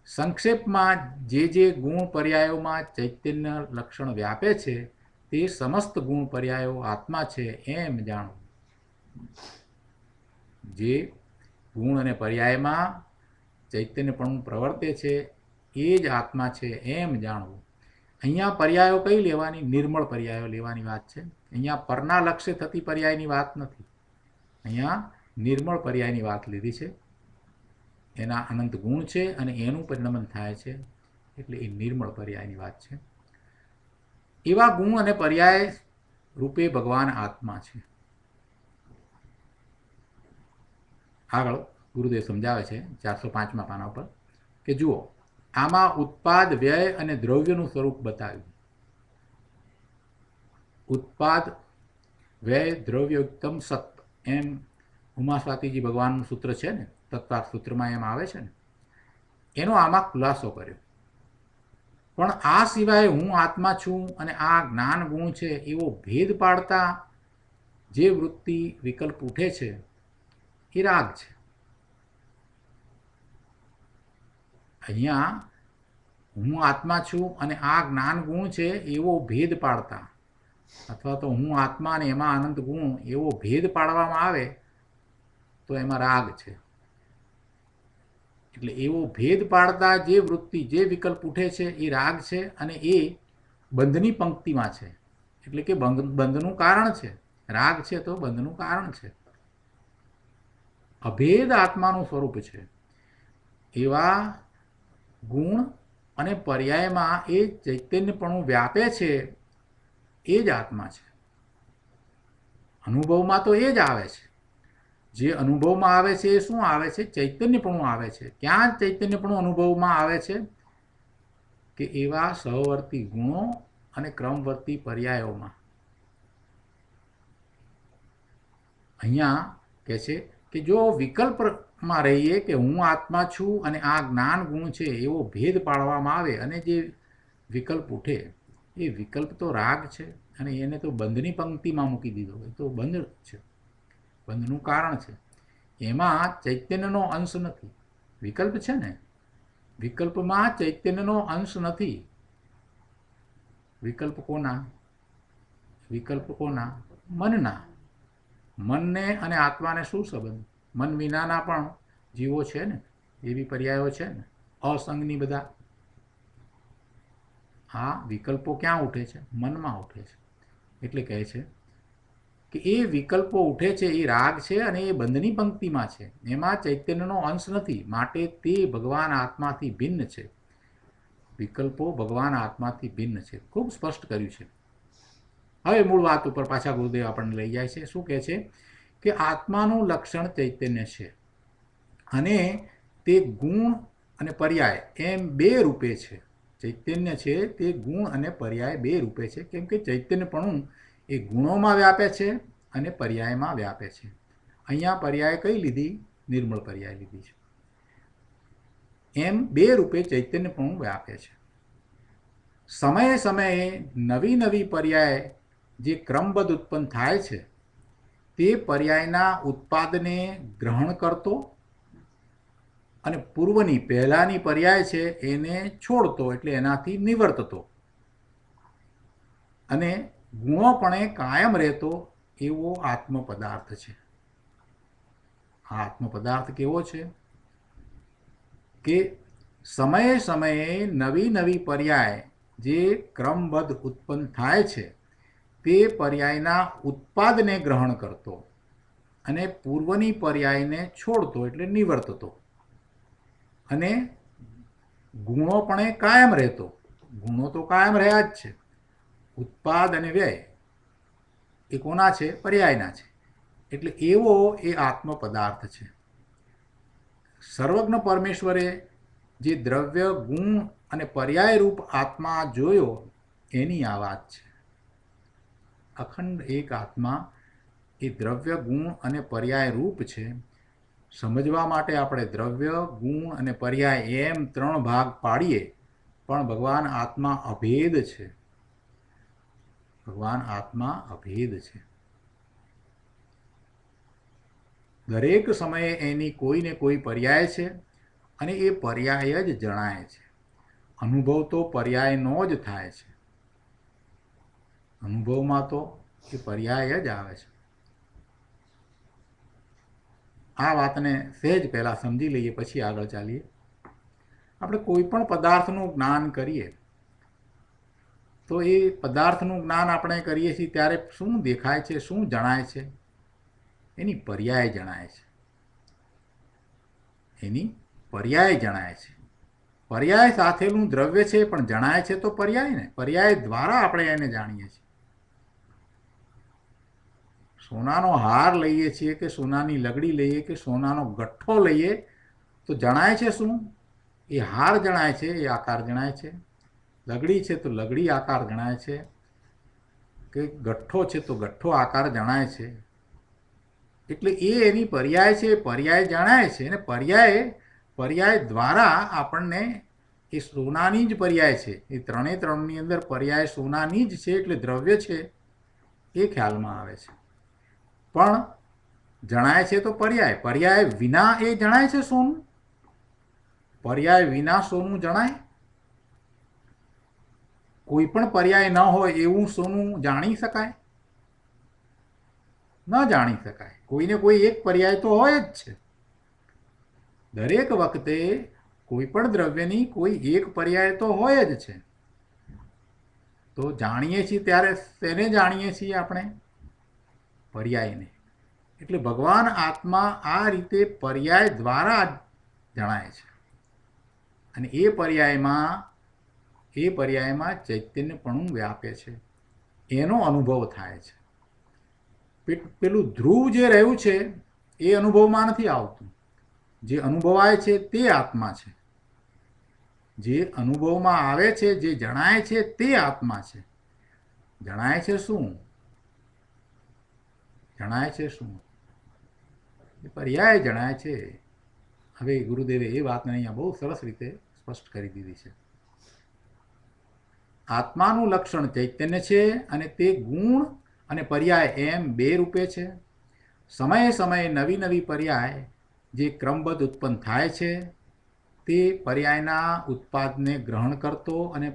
સંક્ષેપમાં જે ગુણ પર્યાયોમાં ચૈતન્ય લક્ષણ વ્યાપે છે તે સમસ્ત ગુણ પર્યાયો આત્મા છે એમ જાણવું. જે ગુણ અને પર્યાયમાં ચૈતન્યપણું પ્રવર્તે છે એ જ આત્મા છે એમ જાણવું. અહીંયા પર્યાયો કઈ લેવાની? નિર્મળ પર્યાયો લેવાની વાત છે. અહીંયા પરના લક્ષ્ય થતી પર્યાયની વાત નથી. અહીંયા નિર્મળ પર્યાયની વાત લીધી છે. એના અનંત ગુણ છે અને એનું પરિણમન થાય છે એટલે એ નિર્મળ પર્યાયની વાત છે. એવા ગુણ અને પર્યાય રૂપે ભગવાન આત્મા છે. આગળ ગુરુદેવ સમજાવે છે 405મા પાના ઉપર કે જુઓ, આમાં ઉત્પાદ, વ્યય અને દ્રવ્યનું સ્વરૂપ બતાવ્યું. ઉત્પાદ, વ્યય, દ્રવ્ય ઉત્તમ સત એમ ઉમા સ્વાતિજી ભગવાનનું સૂત્ર છે ને, તત્વાર્થ સૂત્રમાં એમ આવે છે ને, એનો આમાં ખુલાસો કર્યો. પણ આ સિવાય હું આત્મા છું અને આ જ્ઞાન ગુણ છે એવો ભેદ પાડતા જે વૃત્તિ વિકલ્પ ઉઠે છે એ રાગ છે. અહીંયા હું આત્મા છું અને આ જ્ઞાન ગુણ છે એવો ભેદ પાડતા, અથવા તો હું આત્મા અને એમાં અનંત ગુણ એવો ભેદ પાડવામાં આવે તો એમાં રાગ છે. એટલે એવો ભેદ પાડતા જે વૃત્તિ, જે વિકલ્પ ઉઠે છે એ રાગ છે અને એ બંધની પંક્તિમાં છે. એટલે કે બંધનું કારણ છે. રાગ છે તો બંધનું કારણ છે. અભેદ આત્માનું સ્વરૂપ છે. એવા ગુણ અને પર્યાયમાં એ ચૈતન્યપણું વ્યાપે છે એ જ આત્મા છે. અનુભવમાં તો એ જ આવે છે. જે અનુભવમાં આવે છે એ શું આવે છે? ચૈતન્યપણું આવે છે. ક્યાં ચૈતન્યપણું અનુભવમાં આવે છે? કે એવા સહવર્તી ગુણો અને ક્રમવર્તી પર્યાયોમાં. અહીંયા કહે છે કે જો વિકલ્પમાં રહીએ કે હું આત્મા છું અને આ જ્ઞાન ગુણ છે એવો ભેદ પાડવામાં આવે અને જે વિકલ્પ ઉઠે એ વિકલ્પ તો રાગ છે અને એને તો બંધની પંક્તિમાં મૂકી દીધો. એ તો બંધ છે, બંધનું કારણ છે. એમાં ચૈતન્યનો અંશ નથી. વિકલ્પ છે ને, વિકલ્પમાં ચૈતન્યનો અંશ નથી. વિકલ્પ કોના? વિકલ્પ કોના? મનના. મનને અને આત્માને શું સંબંધ? મન વિનાના પણ જીવો છે ને, એવી પર્યાયો છે ને, અસંગની બધા. આ વિકલ્પો ક્યાં ઉઠે છે? મનમાં ઉઠે છે. એટલે કહે છે કે એ વિકલ્પો ઉઠે છે એ રાગ છે અને એ બંધની પંક્તિમાં છે. એમાં ચૈતન્યનો અંશ નથી, માટે તે ભગવાન આત્માથી ભિન્ન છે. વિકલ્પો ભગવાન આત્માથી ભિન્ન છે. ખૂબ સ્પષ્ટ કર્યું છે. હવે મૂળ વાત ઉપર પાછા ગુરુદેવ આપણને લઈ જાય છે. શું કહે છે કે આત્માનું લક્ષણ ચૈતન્ય છે અને તે ગુણ અને પર્યાય એમ બે રૂપે છે. ચૈતન્ય છે તે ગુણ અને પર્યાય બે રૂપે છે. કેમ કે ચૈતન્યપણું એ ગુણોમાં વ્યાપે છે અને પર્યાયમાં વ્યાપે છે. અહીંયા પર્યાય કઈ લીધી? નિર્મળ પર્યાય લીધી છે. એમ બે રૂપે ચૈતન્યપણું વ્યાપે છે. સમયે સમયે નવી નવી પર્યાય જે ક્રમબદ્ધ ઉત્પન્ન થાય છે તે પર્યાયના ઉત્પાદને ગ્રહણ કરતો અને પૂર્વની પહેલાની પર્યાય છે એને છોડતો, એટલે એનાથી નિવર્તતો અને ગુણોપણે કાયમ રહેતો એવો આત્મ પદાર્થ છે. આ આત્મ પદાર્થ કેવો છે કે સમયે સમયે નવી નવી પર્યાય જે ક્રમબદ્ધ ઉત્પન્ન થાય છે તે પર્યાયના ઉત્પાદને ગ્રહણ કરતો અને પૂર્વની પર્યાયને છોડતો, એટલે નિવર્તતો અને ગુણો પણ એ કાયમ રહેતો, ગુણો તો કાયમ રહ્યા જ છે. ઉત્પાદ અને વ્યય એ કોના છે? પર્યાયના છે. એટલે એવો એ આત્મ પદાર્થ છે. સર્વજ્ઞ પરમેશ્વરે જે દ્રવ્ય ગુણ અને પર્યાય રૂપ આત્મા જોયો એની આ વાત છે. અખંડ એક આત્મા એ દ્રવ્ય ગુણ અને પર્યાય રૂપ છે. સમજવા માટે આપણે દ્રવ્ય ગુણ અને પર્યાય એમ 3 ભાગ પાડીએ, પણ ભગવાન આત્મા અભેદ છે. ભગવાન આત્મા અભેદ છે. દરેક સમયે એની કોઈને કોઈ પર્યાય છે અને એ પર્યાય જ જણાય છે. અનુભવ તો પર્યાયનો જ થાય છે. અનુભવમાં તો એ પર્યાય જ આવે છે. આ વાતને સહેજ પહેલાં સમજી લઈએ, પછી આગળ ચાલીએ. આપણે કોઈ પણ પદાર્થનું જ્ઞાન કરીએ તો એ પદાર્થનું જ્ઞાન આપણે કરીએ છીએ ત્યારે શું દેખાય છે, શું જણાય છે? એની પર્યાય જણાય છે. એની પર્યાય જણાય છે. પર્યાય સાથેનું દ્રવ્ય છે પણ જણાય છે તો પર્યાય ને. પર્યાય દ્વારા આપણે એને જાણીએ છીએ. સોનાનો હાર લઈએ છીએ કે સોનાની લગડી લઈએ કે સોનાનો ગઠ્ઠો લઈએ તો જણાય છે શું? એ હાર જણાય છે, એ આકાર જણાય છે. લગડી છે તો લગડી આકાર જણાય છે, કે ગઠ્ઠો છે તો ગઠ્ઠો આકાર જણાય છે. એટલે એ એની પર્યાય છે, પર્યાય જણાય છે. અને પર્યાય દ્વારા આપણને એ સોનાની જ પર્યાય છે. એ 3ની અંદર પર્યાય સોનાની જ છે, એટલે દ્રવ્ય છે એ ખ્યાલમાં આવે છે. પણ જણાય છે તો પર્યાય. પર્યાય વિના એ જણાય છે સોનું? પર્યાય વિના સોનું જણાય? કોઈ પણ પર્યાય ન હોય એવું સોનું જાણી શકાય? ન જાણી શકાય. કોઈને કોઈ એક પર્યાય તો હોય જ છે. દરેક વખતે કોઈ પણ દ્રવ્યની કોઈ એક પર્યાય તો હોય જ છે. તો જાણીએ છીએ ત્યારે તેને જાણીએ છીએ આપણે? પર્યાયને. એટલે ભગવાન આત્મા આ રીતે પર્યાય દ્વારા જણાય છે. અને એ પર્યાયમાં ચૈતન્યપણું વ્યાપે છે. એનો અનુભવ થાય છે. પેલું ધ્રુવ જે રહ્યું છે એ અનુભવમાં નથી આવતું. જે અનુભવાય છે તે આત્મા છે. જે અનુભવમાં આવે છે, જે જણાય છે તે આત્મા છે. જણાય છે શું? જણાય છે શું? પર્યાય જણાય છે. હવે ગુરુદેવે એ વાતને અહીંયા બહુ સરસ રીતે સ્પષ્ટ કરી દીધી છે. આત્માનું લક્ષણ ચૈતન્ય છે અને તે ગુણ અને પર્યાય એમ 2 રૂપે છે. સમયે સમયે નવી નવી પર્યાય જે ક્રમબદ્ધ ઉત્પન્ન થાય છે તે પર્યાયના ઉત્પાદને ગ્રહણ કરતો અને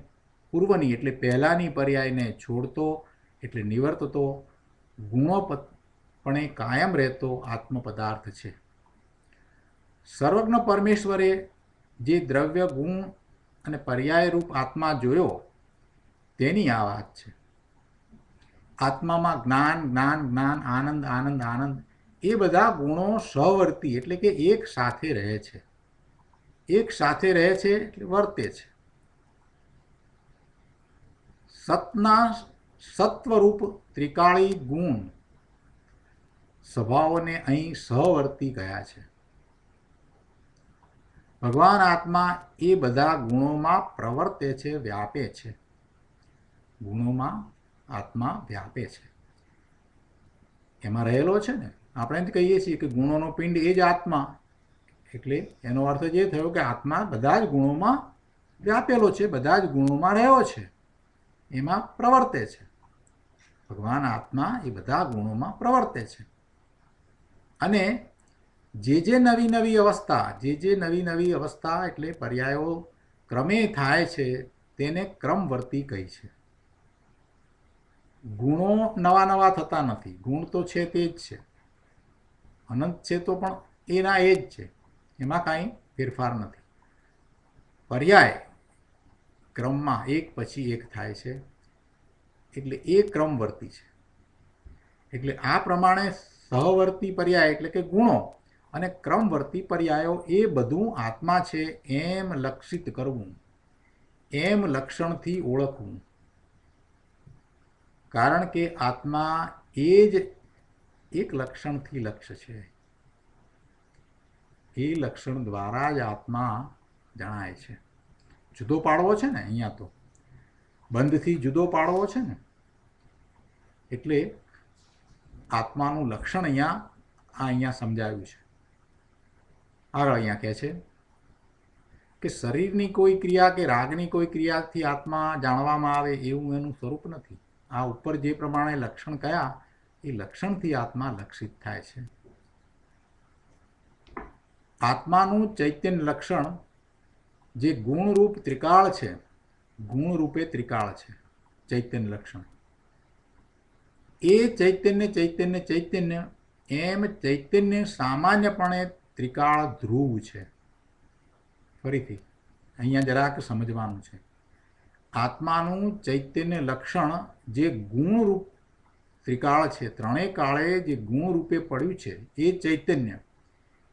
પૂર્વની એટલે પહેલાંની પર્યાયને છોડતો એટલે નિવર્તતો ગુણોપણે કાયમ રહેતો આત્મ પદાર્થ છે. સર્વજ્ઞ પરમેશ્વરે જે દ્રવ્ય ગુણ અને પર્યાય રૂપ આત્મા જોયો તેની આ વાત છે. આત્મામાં જ્ઞાન જ્ઞાન જ્ઞાન, આનંદ આનંદ આનંદ એ બધા ગુણો સહવર્તી એટલે કે એક સાથે રહે છે. એક સાથે રહે છે એટલે વર્તે છે. સતના સત્વરૂપ ત્રિકાળી ગુણ સ્વભાવોને અહીં સહવર્તી કહ્યા છે. ભગવાન આત્મા એ બધા ગુણોમાં પ્રવર્તે છે, વ્યાપે છે. ગુણોમાં આત્મા વ્યાપે છે. એમાં રહેલો છે ને. આપણે જ કહીએ છીએ કે ગુણોનો પિંડ એ જ આત્મા. એટલે એનો અર્થ જ એ થયો કે આત્મા બધા જ ગુણોમાં વ્યાપેલો છે, બધા જ ગુણોમાં રહ્યો છે, એમાં પ્રવર્તે છે. ભગવાન આત્મા એ બધા ગુણોમાં પ્રવર્તે છે. અને જે નવી નવી અવસ્થા એટલે પર્યાયો ક્રમે થાય છે તેને ક્રમવર્તી કહી છે. ગુણો નવા નવા થતા નથી. ગુણ તો છે તે જ છે. અનંત છે તો પણ એના એ જ છે. એમાં કાંઈ ફેરફાર નથી. પર્યાય ક્રમમાં એક પછી એક થાય છે એટલે એ ક્રમવર્તી છે. એટલે આ પ્રમાણે સહવર્તી પર્યાય એટલે કે ગુણો અને ક્રમવર્તી પર્યાયો એ બધું આત્મા છે એમ લક્ષિત કરવું, એમ લક્ષણથી ઓળખવું. કારણ કે આત્મા એ જ એક લક્ષણથી લક્ષ છે. એ લક્ષણ દ્વારા જ આત્મા જણાય છે. જુદો પાડવો છે ને, અહીંયા તો બંધથી જુદો પાડવો છે ને, એટલે આત્માનું લક્ષણ અહીંયા સમજાવ્યું છે. આગળ અહીંયા કહે છે કે શરીરની કોઈ ક્રિયા કે રાગની કોઈ ક્રિયાથી આત્મા જાણવામાં આવે એવું એનું સ્વરૂપ નથી. આ ઉપર જે પ્રમાણે લક્ષણ કયા એ લક્ષણથી આત્મા લક્ષિત થાય છે. આત્માનું ચૈતન્ય લક્ષણ જે ગુણરૂપ ત્રિકાળ છે, ગુણરૂપે ત્રિકાળ છે ચૈતન્ય લક્ષણ, એ ચૈતન્ય એમ ચૈતન્ય સામાન્યપણે ત્રિકાળ ધ્રુવ છે. ફરીથી અહીંયા જરાક સમજવાનું છે. આત્માનું ચૈતન્ય લક્ષણ જે ગુણરૂપ ત્રિકાળ છે, ત્રણેય કાળે જે ગુણરૂપે પડ્યું છે,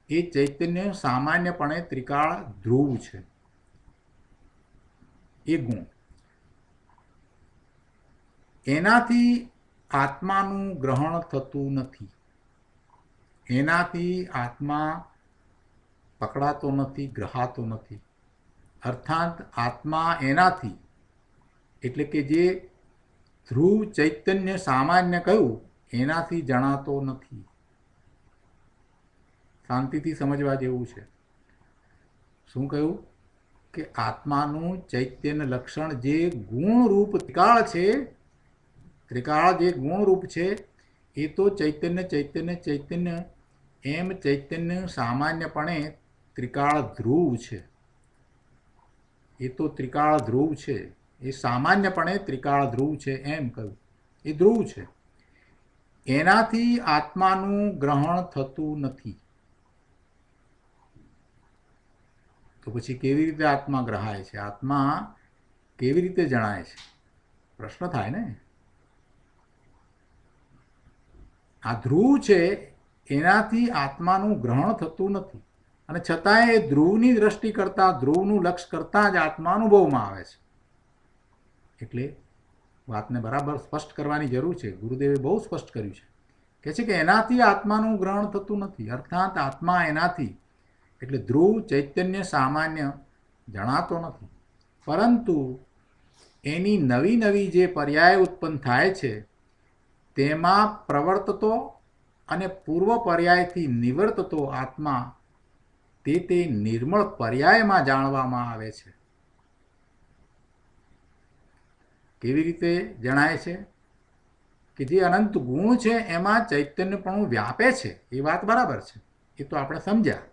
એ ચૈતન્ય સામાન્યપણે ત્રિકાળ ધ્રુવ છે. એ ગુણ એનાથી આત્માનું ગ્રહણ થતું નથી. એનાથી આત્મા પકડાતો નથી, ગ્રહાતો નથી. અર્થાત આત્મા એનાથી એટલે કે જે ધ્રુવ ચૈતન્ય સામાન્ય કહ્યું એનાથી જણાતો નથી. શાંતિથી સમજવા જેવું છે. શું કહ્યું કે આત્માનું ચૈતન્ય લક્ષણ જે ગુણરૂપ ત્રિકાળ છે, ત્રિકાળ જે ગુણરૂપ છે, એ તો ચૈતન્ય એમ ચૈતન્ય સામાન્યપણે ત્રિકાળ ધ્રુવ છે. એ તો ત્રિકાળ ધ્રુવ છે, એ સામાન્યપણે ત્રિકાળ ધ્રુવ છે એમ કહ્યું. એ ધ્રુવ છે. એનાથી આત્માનું ગ્રહણ થતું નથી. તો પછી કેવી રીતે આત્મા ગ્રહાય છે? આત્મા કેવી રીતે જણાય છે? પ્રશ્ન થાય ને. આ ધ્રુવ છે, એનાથી આત્માનું ગ્રહણ થતું નથી, અને છતાંય એ ધ્રુવની દ્રષ્ટિ કરતાં, ધ્રુવનું લક્ષ કરતાં જ આત્મા અનુભવમાં આવે છે. એટલે વાતને બરાબર સ્પષ્ટ કરવાની જરૂર છે. ગુરુદેવે બહુ સ્પષ્ટ કર્યું છે. કહે છે કે એનાથી આત્માનું ગ્રહણ થતું નથી. અર્થાત આત્મા એનાથી એટલે ધ્રુવ ચૈતન્ય સામાન્ય જણાતો નથી. પરંતુ એની નવી નવી જે પર્યાય ઉત્પન્ન થાય છે તેમાં પ્રવર્તતો અને પૂર્વ પર્યાયથી નિવર્તતો આત્મા તે નિર્મળ પર્યાયમાં જાણવામાં આવે છે. કેવી રીતે જણાય છે? કે જે અનંત ગુણ છે એમાં ચૈતન્યપણું વ્યાપે છે, એ વાત બરાબર છે, એ તો આપણે સમજ્યા.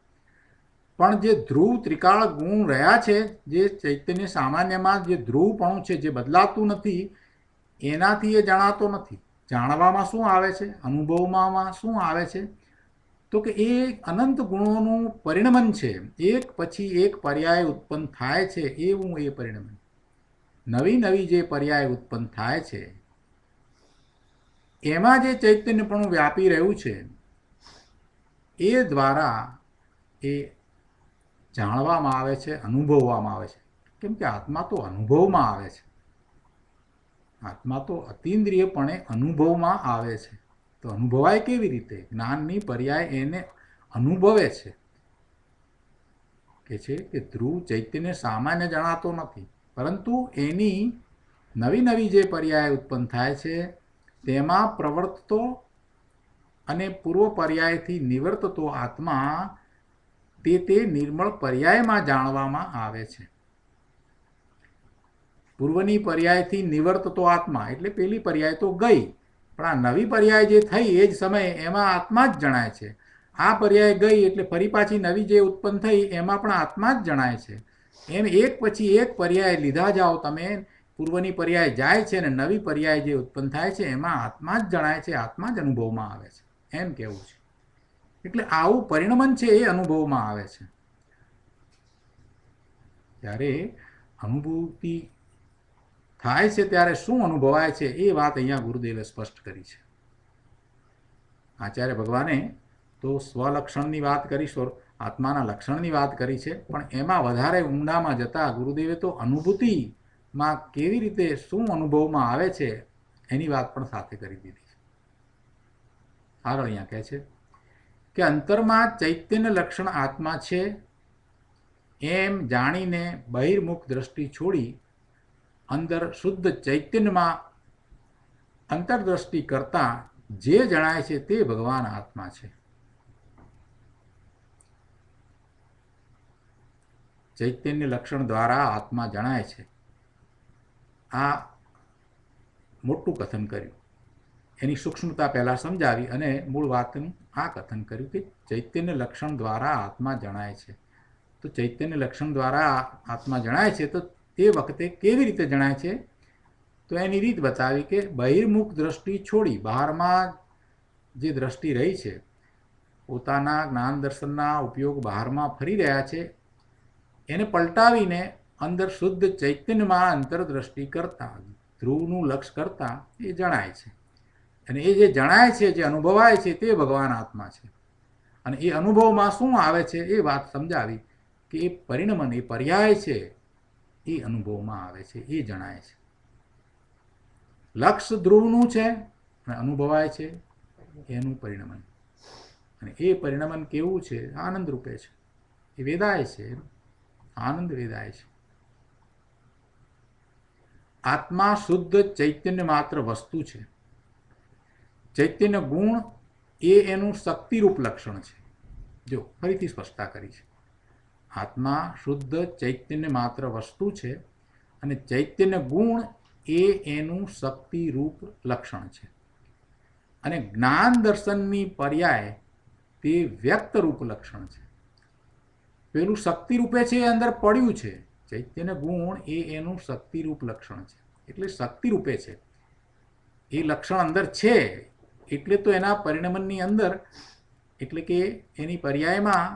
પણ જે ધ્રુવ ત્રિકાળ ગુણ રહ્યા છે, જે ચૈતન્ય સામાન્યમાં જે ધ્રુવપણું છે, જે બદલાતું નથી, એનાથી એ જણાતો નથી. જાણવામાં શું આવે છે? અનુભવમાં શું આવે છે? તો કે એ અનંત ગુણોનું પરિણમન છે. એક પછી એક પર્યાય ઉત્પન્ન થાય છે એવું એ પરિણમન. નવી નવી જે પર્યાય ઉત્પન્ન થાય છે એમાં જે ચૈતન્યપણું વ્યાપી રહ્યું છે એ દ્વારા એ જાણવામાં આવે છે, અનુભવવામાં આવે છે. કેમ કે આત્મા તો અનુભવમાં આવે છે. આત્મા તો અતિન્દ્રિયપણે અનુભવમાં આવે છે. તો અનુભવાય કેવી રીતે? જ્ઞાનની પર્યાય એને અનુભવે છે. કે ધ્રુવ ચૈતન્ય સામાન્ય જણાતો નથી, પરંતુ એની નવી નવી જે પર્યાય ઉત્પન્ન થાય છે તેમાં પ્રવર્તતો અને પૂર્વ પર્યાયથી નિવર્તતો આત્મા તે નિર્મળ પર્યાયમાં જાણવામાં આવે છે. પૂર્વની પર્યાયથી નિવર્તતો આત્મા એટલે પેલી પર્યાય તો ગઈ, પણ આ નવી પર્યાય જે થઈ એ જ સમયે એમાં આત્મા જ જણાય છે. આ પર્યાય ગઈ એટલે ફરી પાછી નવી જે ઉત્પન્ન થઈ એમાં પણ આત્મા જ જણાય છે. એમ એક પછી એક પર્યાય લીધા જાઓ તમે. પૂર્વની પર્યાય જાય છે અને નવી પર્યાય જે ઉત્પન્ન થાય છે એમાં આત્મા જ જણાય છે, આત્મા જ અનુભવમાં આવે છે, એમ કહેવું છે. એટલે આવું પરિણમન છે એ અનુભવમાં આવે છે. ત્યારે અનુભૂતિ થાય છે ત્યારે શું અનુભવાય છે એ વાત અહીંયા ગુરુદેવે સ્પષ્ટ કરી છે. આચાર્ય ભગવાને તો સ્વલક્ષણની વાત કરી, આત્માના લક્ષણની વાત કરી છે, પણ એમાં વધારે ઊંડામાં જતા ગુરુદેવે તો અનુભૂતિમાં કેવી રીતે શું અનુભવમાં આવે છે એની વાત પણ સાથે કરી દીધી છે. આગળ અહીંયા કહે છે કે અંતરમાં ચૈતન્ય લક્ષણ આત્મા છે એમ જાણીને બહિર્મુખ દ્રષ્ટિ છોડી અંદર શુદ્ધ ચૈતન્યમાં અંતરદ્રષ્ટિ કરતા જે જણાય છે તે ભગવાન આત્મા છે. ચૈતન્ય લક્ષણ દ્વારા આત્મા જણાય છે. આ મોટું કથન કર્યું, એની સૂક્ષ્મતા પહેલાં સમજાવી અને મૂળ વાતનું આ કથન કર્યું કે ચૈતન્ય લક્ષણ દ્વારા આત્મા જણાય છે. તો ચૈતન્ય લક્ષણ દ્વારા આત્મા જણાય છે, તો તે વખતે કેવી રીતે જણાય છે? તો એની રીત બતાવી કે બહિર્મુખ દ્રષ્ટિ છોડી, બહારમાં જે દ્રષ્ટિ રહી છે, પોતાના જ્ઞાન દર્શનના ઉપયોગ બહારમાં ફરી રહ્યા છે, એને પલટાવીને અંદર શુદ્ધ ચૈતન્યમાં અંતરદ્રષ્ટિ કરતા, ધ્રુવનું લક્ષ કરતા એ જણાય છે. અને એ જે જણાય છે, જે અનુભવાય છે, તે ભગવાન આત્મા છે. અને એ અનુભવમાં શું આવે છે એ વાત સમજાવી કે એ પરિણમન, એ પર્યાય છે, એ અનુભવમાં આવે છે, એ જણાય છે. લક્ષ ધ્રુવનું છે અને અનુભવાય છે એનું પરિણમન. અને એ પરિણમન કેવું છે? આનંદ રૂપે છે. એ વેદાય છે, આનંદ વેદાય છે. આત્મા શુદ્ધ ચૈતન્ય માત્ર વસ્તુ છે. ચૈતન્ય ગુણ એ એનું શક્તિરૂપ લક્ષણ છે. જો ફરીથી સ્પષ્ટતા કરી છે, આત્મા શુદ્ધ ચૈતન્ય માત્ર વસ્તુ છે અને ચૈતન્ય ગુણ એ એનું શક્તિરૂપ લક્ષણ છે. અને જ્ઞાન દર્શનની પર્યાય તે વ્યક્તરૂપ લક્ષણ છે. પેલું શક્તિરૂપે છે એ અંદર પડ્યું છે. ચૈતન્ય ગુણ એ એનું શક્તિરૂપ લક્ષણ છે, એટલે શક્તિરૂપે છે. એ લક્ષણ અંદર છે એટલે તો એના પરિણમનની અંદર, એટલે કે એની પર્યાયમાં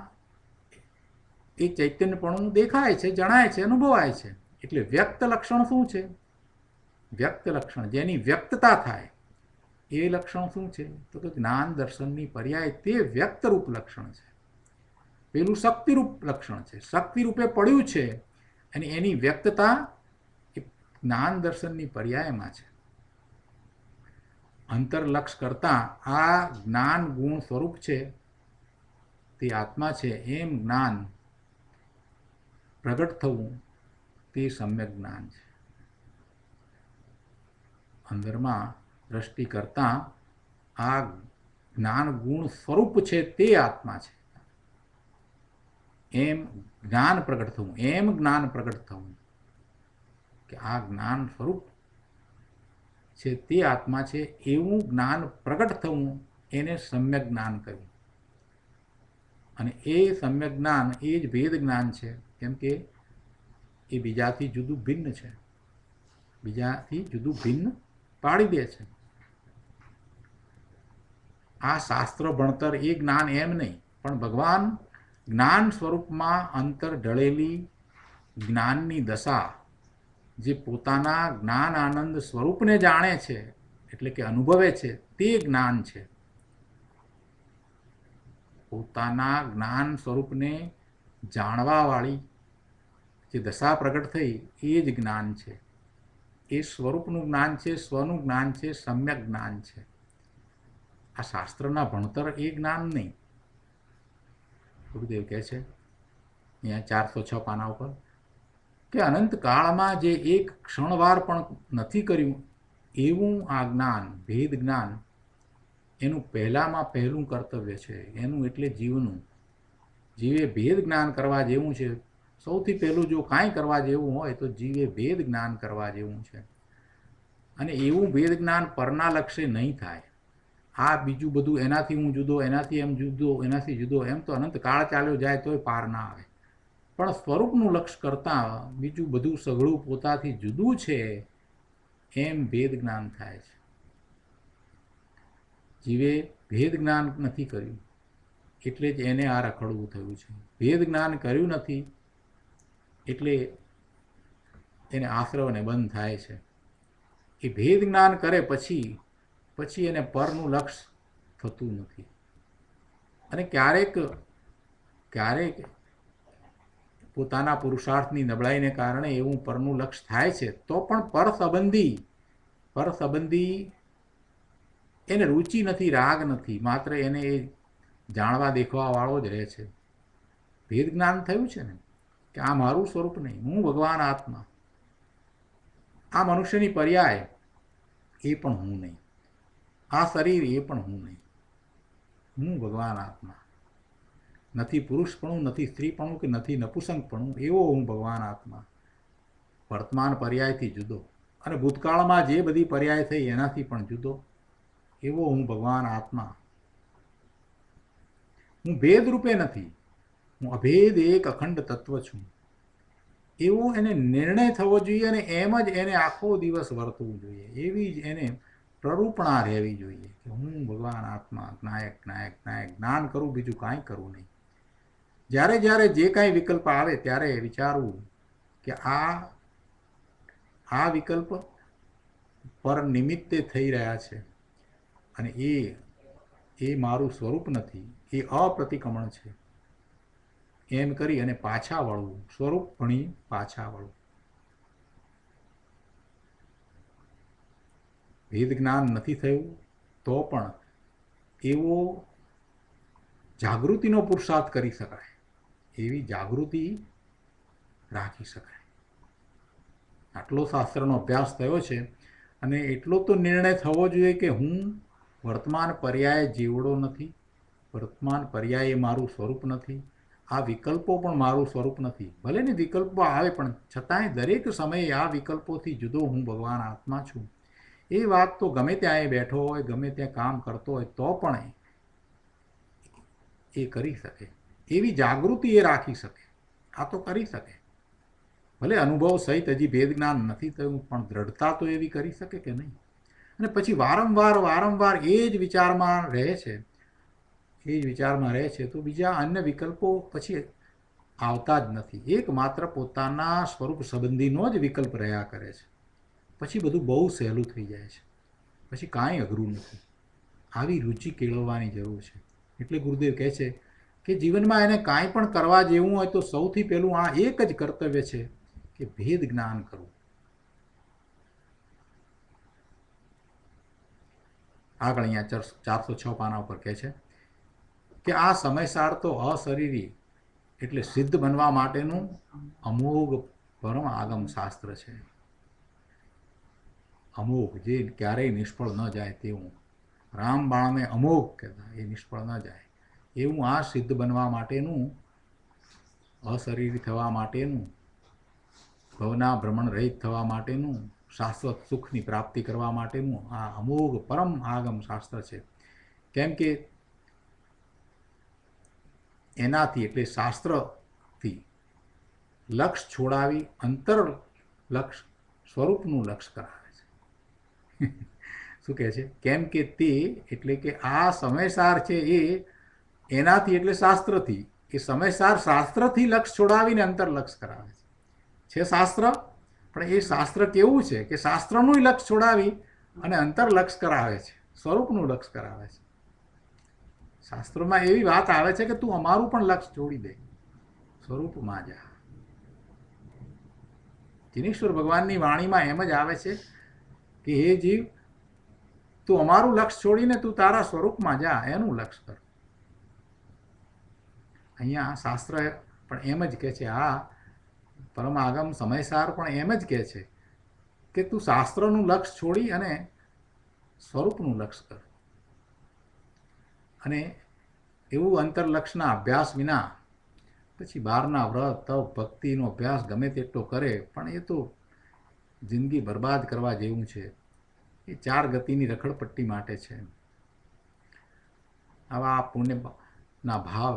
એ ચૈતન્યપણું દેખાય છે, જણાય છે, અનુભવાય છે. એટલે વ્યક્ત લક્ષણ શું છે? વ્યક્ત લક્ષણ જેની વ્યક્તતા થાય એ લક્ષણ શું છે? તો કે જ્ઞાન દર્શનની પર્યાય તે વ્યક્તરૂપ લક્ષણ છે. પેલું શક્તિરૂપ લક્ષણ છે, શક્તિરૂપે પડ્યું છે અને એની વ્યક્તતા એ જ્ઞાન દર્શનની પર્યાયમાં છે. અંતરલક્ષ કરતા આ જ્ઞાન ગુણ સ્વરૂપ છે, તે આત્મા છે એમ જ્ઞાન પ્રગટ થવું તે સમ્યક જ્ઞાન છે. અંદરમાં દ્રષ્ટિ કરતા આ જ્ઞાન ગુણ સ્વરૂપ છે તે આત્મા છે એમ જ્ઞાન પ્રગટ થવું, એમ જ્ઞાન પ્રગટ થવું કે આ જ્ઞાન સ્વરૂપ છે તે આત્મા છે એવું જ્ઞાન પ્રગટ થવું, એને સમ્યક જ્ઞાન કહ્યું. અને એ સમ્યક જ્ઞાન એ જ ભેદ જ્ઞાન છે, કેમ કે એ બીજાથી જુદું ભિન્ન છે, બીજાથી જુદું ભિન્ન પાડી દે છે. આ શાસ્ત્ર ભણતર એ જ્ઞાન એમ નહીં, પણ ભગવાન જ્ઞાન સ્વરૂપમાં અંતર ઢળેલી જ્ઞાનની દશા, જે પોતાના જ્ઞાન આનંદ સ્વરૂપને જાણે છે, એટલે કે અનુભવે છે, તે જ્ઞાન છે. પોતાના જ્ઞાન સ્વરૂપને જાણવાવાળી જે દશા પ્રગટ થઈ એ જ જ્ઞાન છે. એ સ્વરૂપનું જ્ઞાન છે, સ્વનું જ્ઞાન છે, સમ્યક જ્ઞાન છે. આ શાસ્ત્રના ભણતર એ જ્ઞાન નહીં. ગુરુદેવ કહે છે અહીંયા 406 પાના ઉપર કે અનંત કાળમાં જે એક ક્ષણવાર પણ નથી કર્યું એવું આ જ્ઞાન, ભેદ જ્ઞાન, એનું પહેલામાં પહેલું કર્તવ્ય છે. એનું એટલે જીવનું. જીવે ભેદ જ્ઞાન કરવા જેવું છે. સૌથી પહેલું જો કાંઈ કરવા જેવું હોય તો જીવે ભેદ જ્ઞાન કરવા જેવું છે. અને એવું ભેદ જ્ઞાન પરના લક્ષ્ય નહીં થાય. આ બીજું બધું એનાથી હું જુદો, એનાથી એમ જુદો, એનાથી જુદો, એમ તો અનંત કાળ ચાલ્યો જાય તોય પાર ના આવે. પણ સ્વરૂપનું લક્ષ્ય કરતાં બીજું બધું સઘળું પોતાથી જુદું છે એમ ભેદ જ્ઞાન થાય છે. જીવે ભેદ જ્ઞાન નથી કર્યું એટલે જ એને આ રખડવું થયું છે. ભેદ જ્ઞાન કર્યું નથી એટલે એને આશ્રવને બંધ થાય છે. એ ભેદ જ્ઞાન કરે પછી એને પરનું લક્ષ્ય થતું નથી. અને ક્યારેક ક્યારેક પોતાના પુરુષાર્થની નબળાઈને કારણે એવું પરનું લક્ષ્ય થાય છે, તો પણ પર સંબંધી એને રુચિ નથી, રાગ નથી, માત્ર એને એ જાણવા દેખવાવાળો જ રહે છે. ભેદ જ્ઞાન થયું છે ને કે આ મારું સ્વરૂપ નહીં, હું ભગવાન આત્મા. આ મનુષ્યની પર્યાય એ પણ હું નહીં, આ શરીર એ પણ હું નહીં, હું ભગવાન આત્મા. નથી પુરુષપણું, નથી સ્ત્રીપણું, કે નથી નપુસંગપણું, એવો હું ભગવાન આત્મા. વર્તમાન પર્યાયથી જુદો, અને ભૂતકાળમાં જે બધી પર્યાય થઈ એનાથી પણ જુદો, એવો હું ભગવાન આત્મા. હું ભેદ રૂપે નથી, હું અભેદ એક અખંડ તત્વ છું. એવો એને નિર્ણય થવો જોઈએ, અને એમ જ એને આખો દિવસ વર્તવું જોઈએ. એવી જ એને પ્રરૂપણા રહેવી જોઈએ કે હું ભગવાન આત્મા, નાયક નાયક નાયક. જ્ઞાન કરું, બીજું કાંઈ કરવું નહીં. જ્યારે જ્યારે જે કાંઈ વિકલ્પ આવે ત્યારે વિચારવું કે આ વિકલ્પ પર નિમિત્તે થઈ રહ્યા છે, અને એ મારું સ્વરૂપ નથી, એ અપ્રતિક્રમણ છે. એમ કરી અને પાછા વળવું, સ્વરૂપ ભણી પાછા વળવું. ભેદ જ્ઞાન નથી થયું તો પણ એવો જાગૃતિનો પુરુષાર્થ કરી શકાય, એવી જાગૃતિ રાખી શકાય. આટલો શાસ્ત્રનો અભ્યાસ થયો છે, અને એટલો તો નિર્ણય થવો જોઈએ કે હું વર્તમાન પર્યાય જીવડો નથી, વર્તમાન પર્યાય એ મારું સ્વરૂપ નથી, આ વિકલ્પો પણ મારું સ્વરૂપ નથી. ભલે ને વિકલ્પો આવે, પણ છતાંય દરેક સમયે આ વિકલ્પોથી જુદો હું ભગવાન આત્મા છું. એ વાત તો ગમે ત્યાં એ બેઠો હોય, ગમે ત્યાં કામ કરતો હોય તો પણ એ કરી શકે, એવી જાગૃતિ એ રાખી શકે. આ તો કરી શકે. ભલે અનુભવ સહિત હજી ભેદ જ્ઞાન નથી થયું, પણ દ્રઢતા તો એવી કરી શકે કે નહીં. અને પછી વારંવાર એ જ વિચારમાં રહે છે, તો બીજા અન્ય વિકલ્પો પછી આવતા જ નથી. એકમાત્ર પોતાના સ્વરૂપ સંબંધીનો જ વિકલ્પ રહ્યા કરે છે. પછી બધું બહુ સહેલું થઈ જાય છે, પછી કાંઈ અઘરું નથી. આવી રુચિ કેળવવાની જરૂર છે. એટલે ગુરુદેવ કહે છે કે જીવનમાં એને કાંઈ પણ કરવા જેવું હોય તો સૌથી પહેલું આ એક જ કર્તવ્ય છે કે ભેદ જ્ઞાન કરવું. આગળ અહીંયા 406 પાના ઉપર કહે છે કે આ સમયસાર તો અશરીરી એટલે સિદ્ધ બનવા માટેનું અમોઘ પરમ આગમ શાસ્ત્ર છે. અમોઘ, જે ક્યારેય નિષ્ફળ ન જાય તેવું. રામબાણને અમોઘ કહેતા, એ નિષ્ફળ ન જાય એવું આ સિદ્ધ બનવા માટેનું, અશરીરી થવા માટેનું, ભવના ભ્રમણ રહિત થવા માટેનું, શાશ્વત સુખની પ્રાપ્તિ કરવા માટેનું આ અમોઘ પરમ આગમ શાસ્ત્ર છે. કેમ કે એનાથી એટલે શાસ્ત્રથી લક્ષ છોડાવી અંતર લક્ષ સ્વરૂપનું લક્ષ કરાવે છે. શું કહે છે? કેમ કે તે એટલે કે આ સમયસાર છે એ એનાથી એટલે શાસ્ત્રથી, એ સમયસાર શાસ્ત્રથી લક્ષ છોડાવીને અંતર લક્ષ કરાવે છે શાસ્ત્ર. પણ એ શાસ્ત્ર કેવું છે કે શાસ્ત્રનું લક્ષ છોડાવી અને અંતર લક્ષ કરાવે છે, સ્વરૂપનું લક્ષ કરાવે છે. શાસ્ત્રોમાં એવી વાત આવે છે કે તું અમારું પણ લક્ષ છોડી દે, સ્વરૂપમાં જા. જિનેશ્વર ભગવાનની વાણીમાં એમ જ આવે છે કે હે જીવ, તું અમારું લક્ષ છોડીને તું તારા સ્વરૂપમાં જા, એનું લક્ષ કર. અહીંયા શાસ્ત્ર પણ એમ જ કહે છે, આ પરમ આગમ સમયસાર પણ એમ જ કહે છે કે તું શાસ્ત્રનું લક્ષ છોડી અને સ્વરૂપનું લક્ષ કર. અને એવું અંતરલક્ષના અભ્યાસ વિના પછી બહારના વ્રત તપ ભક્તિનો અભ્યાસ ગમે તેટલો કરે પણ એ તો જિંદગી બરબાદ કરવા જેવું છે. એ 4 ગતિની રખડપટ્ટી માટે છે. આવા પુણ્યના ભાવ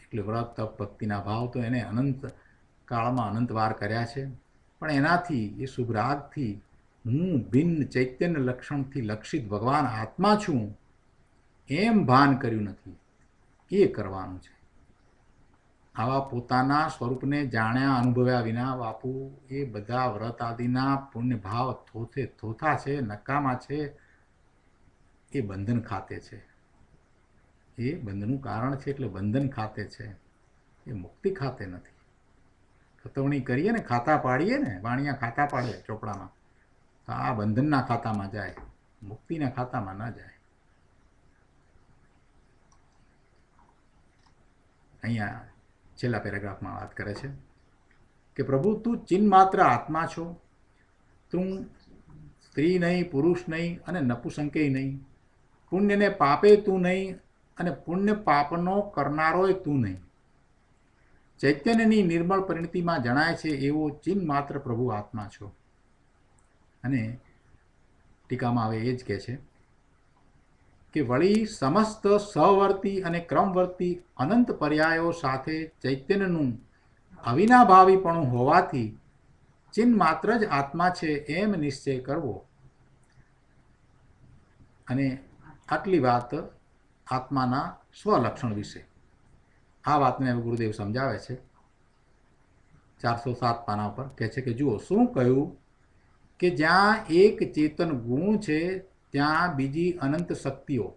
એટલે વ્રત તપ ભક્તિના ભાવ તો એને અનંત કાળમાં અનંતવાર કર્યા છે, પણ એનાથી એ શુભરાગથી હું ભિન્ન ચૈતન્ય લક્ષણથી લક્ષિત ભગવાન આત્મા છું એમ ભાન કર્યું નથી. એ કરવાનું છે. આવા પોતાના સ્વરૂપને જાણ્યા અનુભવ્યા વિના બાપુ એ બધા વ્રત આદિના પુણ્ય ભાવ થોથા છે, નકામા છે, એ બંધન ખાતે છે. એ બંધનું કારણ છે, એટલે બંધન ખાતે છે, એ મુક્તિ ખાતે નથી. ખતવણી કરીએ ને, ખાતા પાડીએ ને, વાણિયા ખાતા પાડે ચોપડામાં, તો આ બંધનના ખાતામાં જાય, મુક્તિના ખાતામાં ન જાય. અહીંયા છેલ્લા પેરેગ્રાફમાં વાત કરે છે કે પ્રભુ તું ચિન્હ માત્ર આત્મા છો, તું સ્ત્રી નહીં, પુરુષ નહીં અને નપુસંકેય નહીં, પુણ્યને પાપે તું નહીં અને પુણ્ય પાપનો કરનારોય તું નહીં. ચૈતન્યની નિર્મળ પરિણતિમાં જણાય છે એવો ચિન્હ માત્ર પ્રભુ આત્મા છો. અને ટીકામાં આવે એ જ કહે છે કે વળી સમસ્ત સહવર્તી અને ક્રમવર્તી અનંત પર્યાયો સાથે ચૈતન્યનું અવિનાભાવીપણું હોવાથી ચિન્હ માત્ર જ આત્મા છે એમ નિશ્ચય કરવો. અને આટલી વાત આત્માના સ્વલક્ષણ વિશે. આ વાતને ગુરુદેવ સમજાવે છે 407 પાના પર. કહે છે કે જુઓ શું કહ્યું કે જ્યાં એક ચેતન ગુણ છે ત્યાં બીજી અનંત શક્તિઓ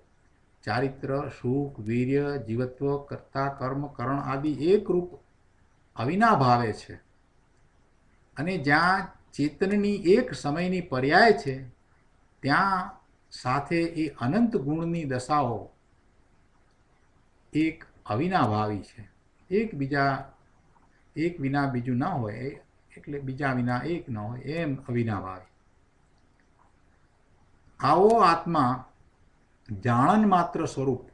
ચારિત્ર, સુખ, વીર્ય, જીવત્વ, કર્તા, કર્મ, કરણ આદિ એકરૂપ અવિનાભાવે છે. અને જ્યાં ચેતનની એક સમયની પર્યાય છે ત્યાં સાથે એ અનંત ગુણની દશાઓ એક અવિનાભાવી છે. એક વિના બીજું ન હોય, એટલે બીજા વિના એક ન હોય, એમ અવિનાભાવી. આવો આત્મા જાણન માત્ર સ્વરૂપ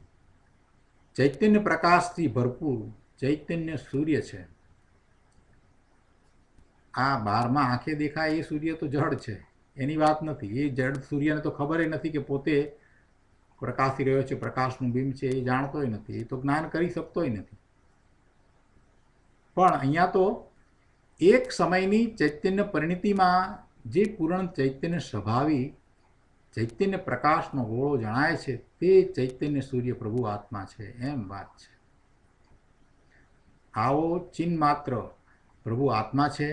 ચૈતન્ય પ્રકાશથી ભરપૂર ચૈતન્ય સૂર્ય છે. આ બહારમાં આંખે દેખાય એ સૂર્ય તો જડ છે, એની વાત નથી. એ જડ સૂર્યને તો ખબર નથી કે પોતે પ્રકાશી રહ્યો છે, પ્રકાશનું બિંબ છે, એ જાણતોય નથી, એ તો જ્ઞાન કરી શકતોય નથી. પણ અહીંયા તો એક સમયની ચૈતન્ય પરિણતિમાં જે પૂર્ણ ચૈતન્ય સ્વભાવી ચૈતન્ય પ્રકાશનો ગોળો જણાય છે તે ચૈતન્ય સૂર્ય પ્રભુ આત્મા છે, એમ વાત છે. આવો ચિન્હ માત્ર પ્રભુ આત્મા છે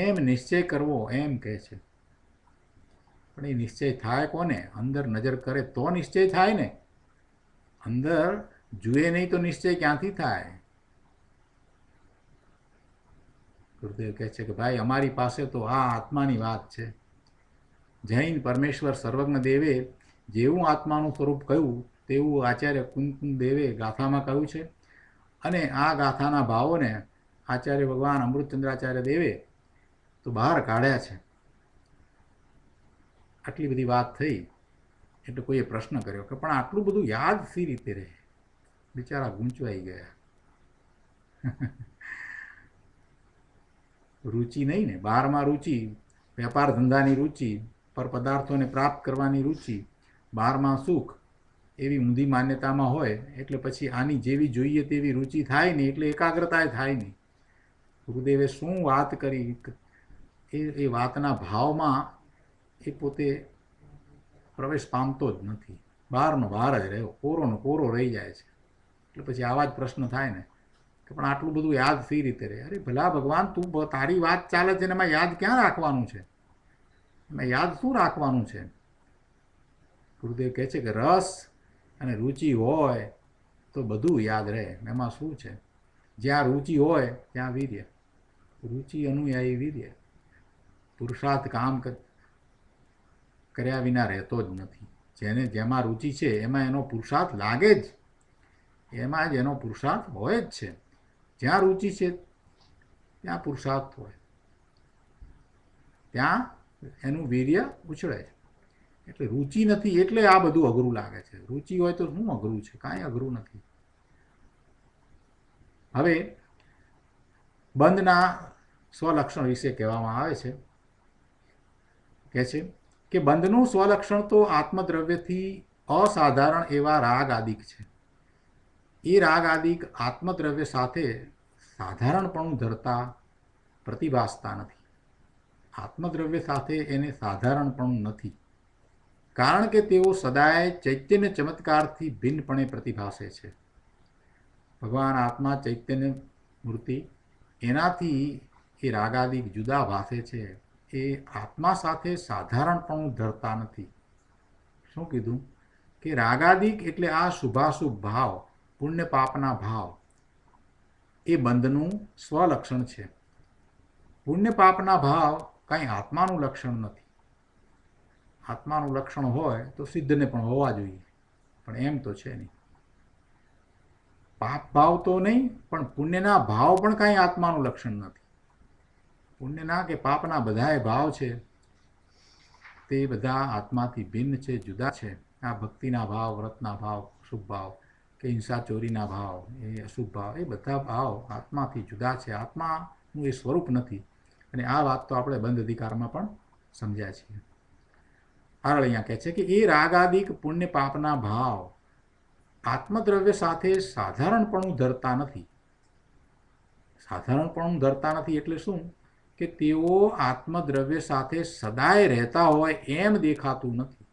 એમ નિશ્ચય કરવો, એમ કહે છે. પણ એ નિશ્ચય થાય કોને? અંદર નજર કરે તો નિશ્ચય થાય ને. અંદર જુએ નહીં તો નિશ્ચય ક્યાંથી થાય? ગુરુદેવ કહે છે કે ભાઈ અમારી પાસે તો આ આત્માની વાત છે. જૈન પરમેશ્વર સર્વજ્ઞ દેવે જેવું આત્માનું સ્વરૂપ કહ્યું તેવું આચાર્ય કુંકુમ દેવે ગાથામાં કહ્યું છે. અને આ ગાથાના ભાવોને આચાર્ય ભગવાન અમૃતચંદ્રાચાર્ય દેવે તો બહાર કાઢ્યા છે. આટલી બધી વાત થઈ એટલે કોઈએ પ્રશ્ન કર્યો કે પણ આટલું બધું યાદ સી રીતે રહે? બિચારા ગૂંચવાઈ ગયા. રુચિ નહીં ને, બહારમાં રુચિ, વેપાર ધંધાની રુચિ, પર પદાર્થોને પ્રાપ્ત કરવાની રુચિ, બહારમાં સુખ, એવી ઊંધી માન્યતામાં હોય એટલે પછી આની જેવી જોઈએ તેવી રુચિ થાય નહીં, એટલે એકાગ્રતા થાય નહીં. ગુરુદેવે શું વાત કરી એ વાતના ભાવમાં એ પોતે પ્રવેશ પામતો જ નથી. બહારનો બહાર જ રહ્યો, કોરોનો કોરો રહી જાય છે. એટલે પછી આવા જ પ્રશ્ન થાય ને કે પણ આટલું બધું યાદ સી રીતે રહે? અરે ભલા ભગવાન, તું તારી વાત ચાલે છે ને એમાં યાદ ક્યાં રાખવાનું છે? એમાં યાદ શું રાખવાનું છે? ગુરુદેવ કહે છે કે રસ અને રુચિ હોય તો બધું યાદ રહે. એમાં શું છે? જ્યાં રુચિ હોય ત્યાં વીર્ય, રુચિ અનુયાયી વીર્ય. પુરુષાર્થ કામ કર્યા વિના રહેતો જ નથી. જેમાં રુચિ છે એમાં એનો પુરુષાર્થ લાગે જ, એમાં જ એનો પુરુષાર્થ હોય જ છે. જ્યાં રુચિ છે ત્યાં પુરુષાર્થ હોય, ત્યાં એનું વીર્ય ઉછળે છે. એટલે રુચિ નથી એટલે આ બધું અઘરું લાગે છે. રુચિ હોય તો શું અઘરું છે? કાંઈ અઘરું નથી. હવે બંધના સ્વલક્ષણ વિશે કહેવામાં આવે છે. કહે છે કે બંધનું સ્વલક્ષણ તો આત્મદ્રવ્યથી અસાધારણ એવા રાગ આદિક છે. એ રાગ આદિક આત્મદ્રવ્ય સાથે સાધારણપણું ધરતા પ્રતિભાસતા નથી. આત્મદ્રવ્ય સાથે એને સાધારણપણું નથી, કારણ કે તેઓ સદાય ચૈતન્ય ચમત્કારથી ભિન્નપણે પ્રતિભાસે છે. ભગવાન આત્મા ચૈતન્ય મૂર્તિ, એનાથી એ રાગાદિક જુદા ભાસે છે. એ આત્મા સાથે સાધારણપણું ધરતા નથી. શું કીધું? કે રાગાદિક એટલે આ શુભાશુભ ભાવ પુણ્ય પાપના ભાવ એ બંધનું સ્વલક્ષણ છે. પુણ્ય પાપના ભાવ કાંઈ આત્માનું લક્ષણ નથી. આત્માનું લક્ષણ હોય તો સિદ્ધને પણ હોવા જોઈએ, પણ એમ તો છે નહીં. પાપ ભાવ તો નહીં, પણ પુણ્યના ભાવ પણ કાંઈ આત્માનું લક્ષણ નથી. પુણ્યના કે પાપના બધાય ભાવ છે તે બધા આત્માથી ભિન્ન છે, જુદા છે. આ ભક્તિના ભાવ, વ્રતના ભાવ, શુભ ભાવ કે હિંસા ચોરીના ભાવ, એ અશુભ ભાવ, એ બધા ભાવ આત્માથી જુદા છે. આત્માનું એ સ્વરૂપ નથી. અને આ વાત તો આપણે બંધ અધિકારમાં પણ સમજ્યા છીએ. આગળ અહીંયા કહે છે કે એ રાગાદિક પુણ્ય પાપના ભાવ આત્મદ્રવ્ય સાથે સાધારણપણું ધરતા નથી. સાધારણપણું ધરતા નથી એટલે શું? કે તેઓ આત્મદ્રવ્ય સાથે સદાય રહેતા હોય એમ દેખાતું નથી.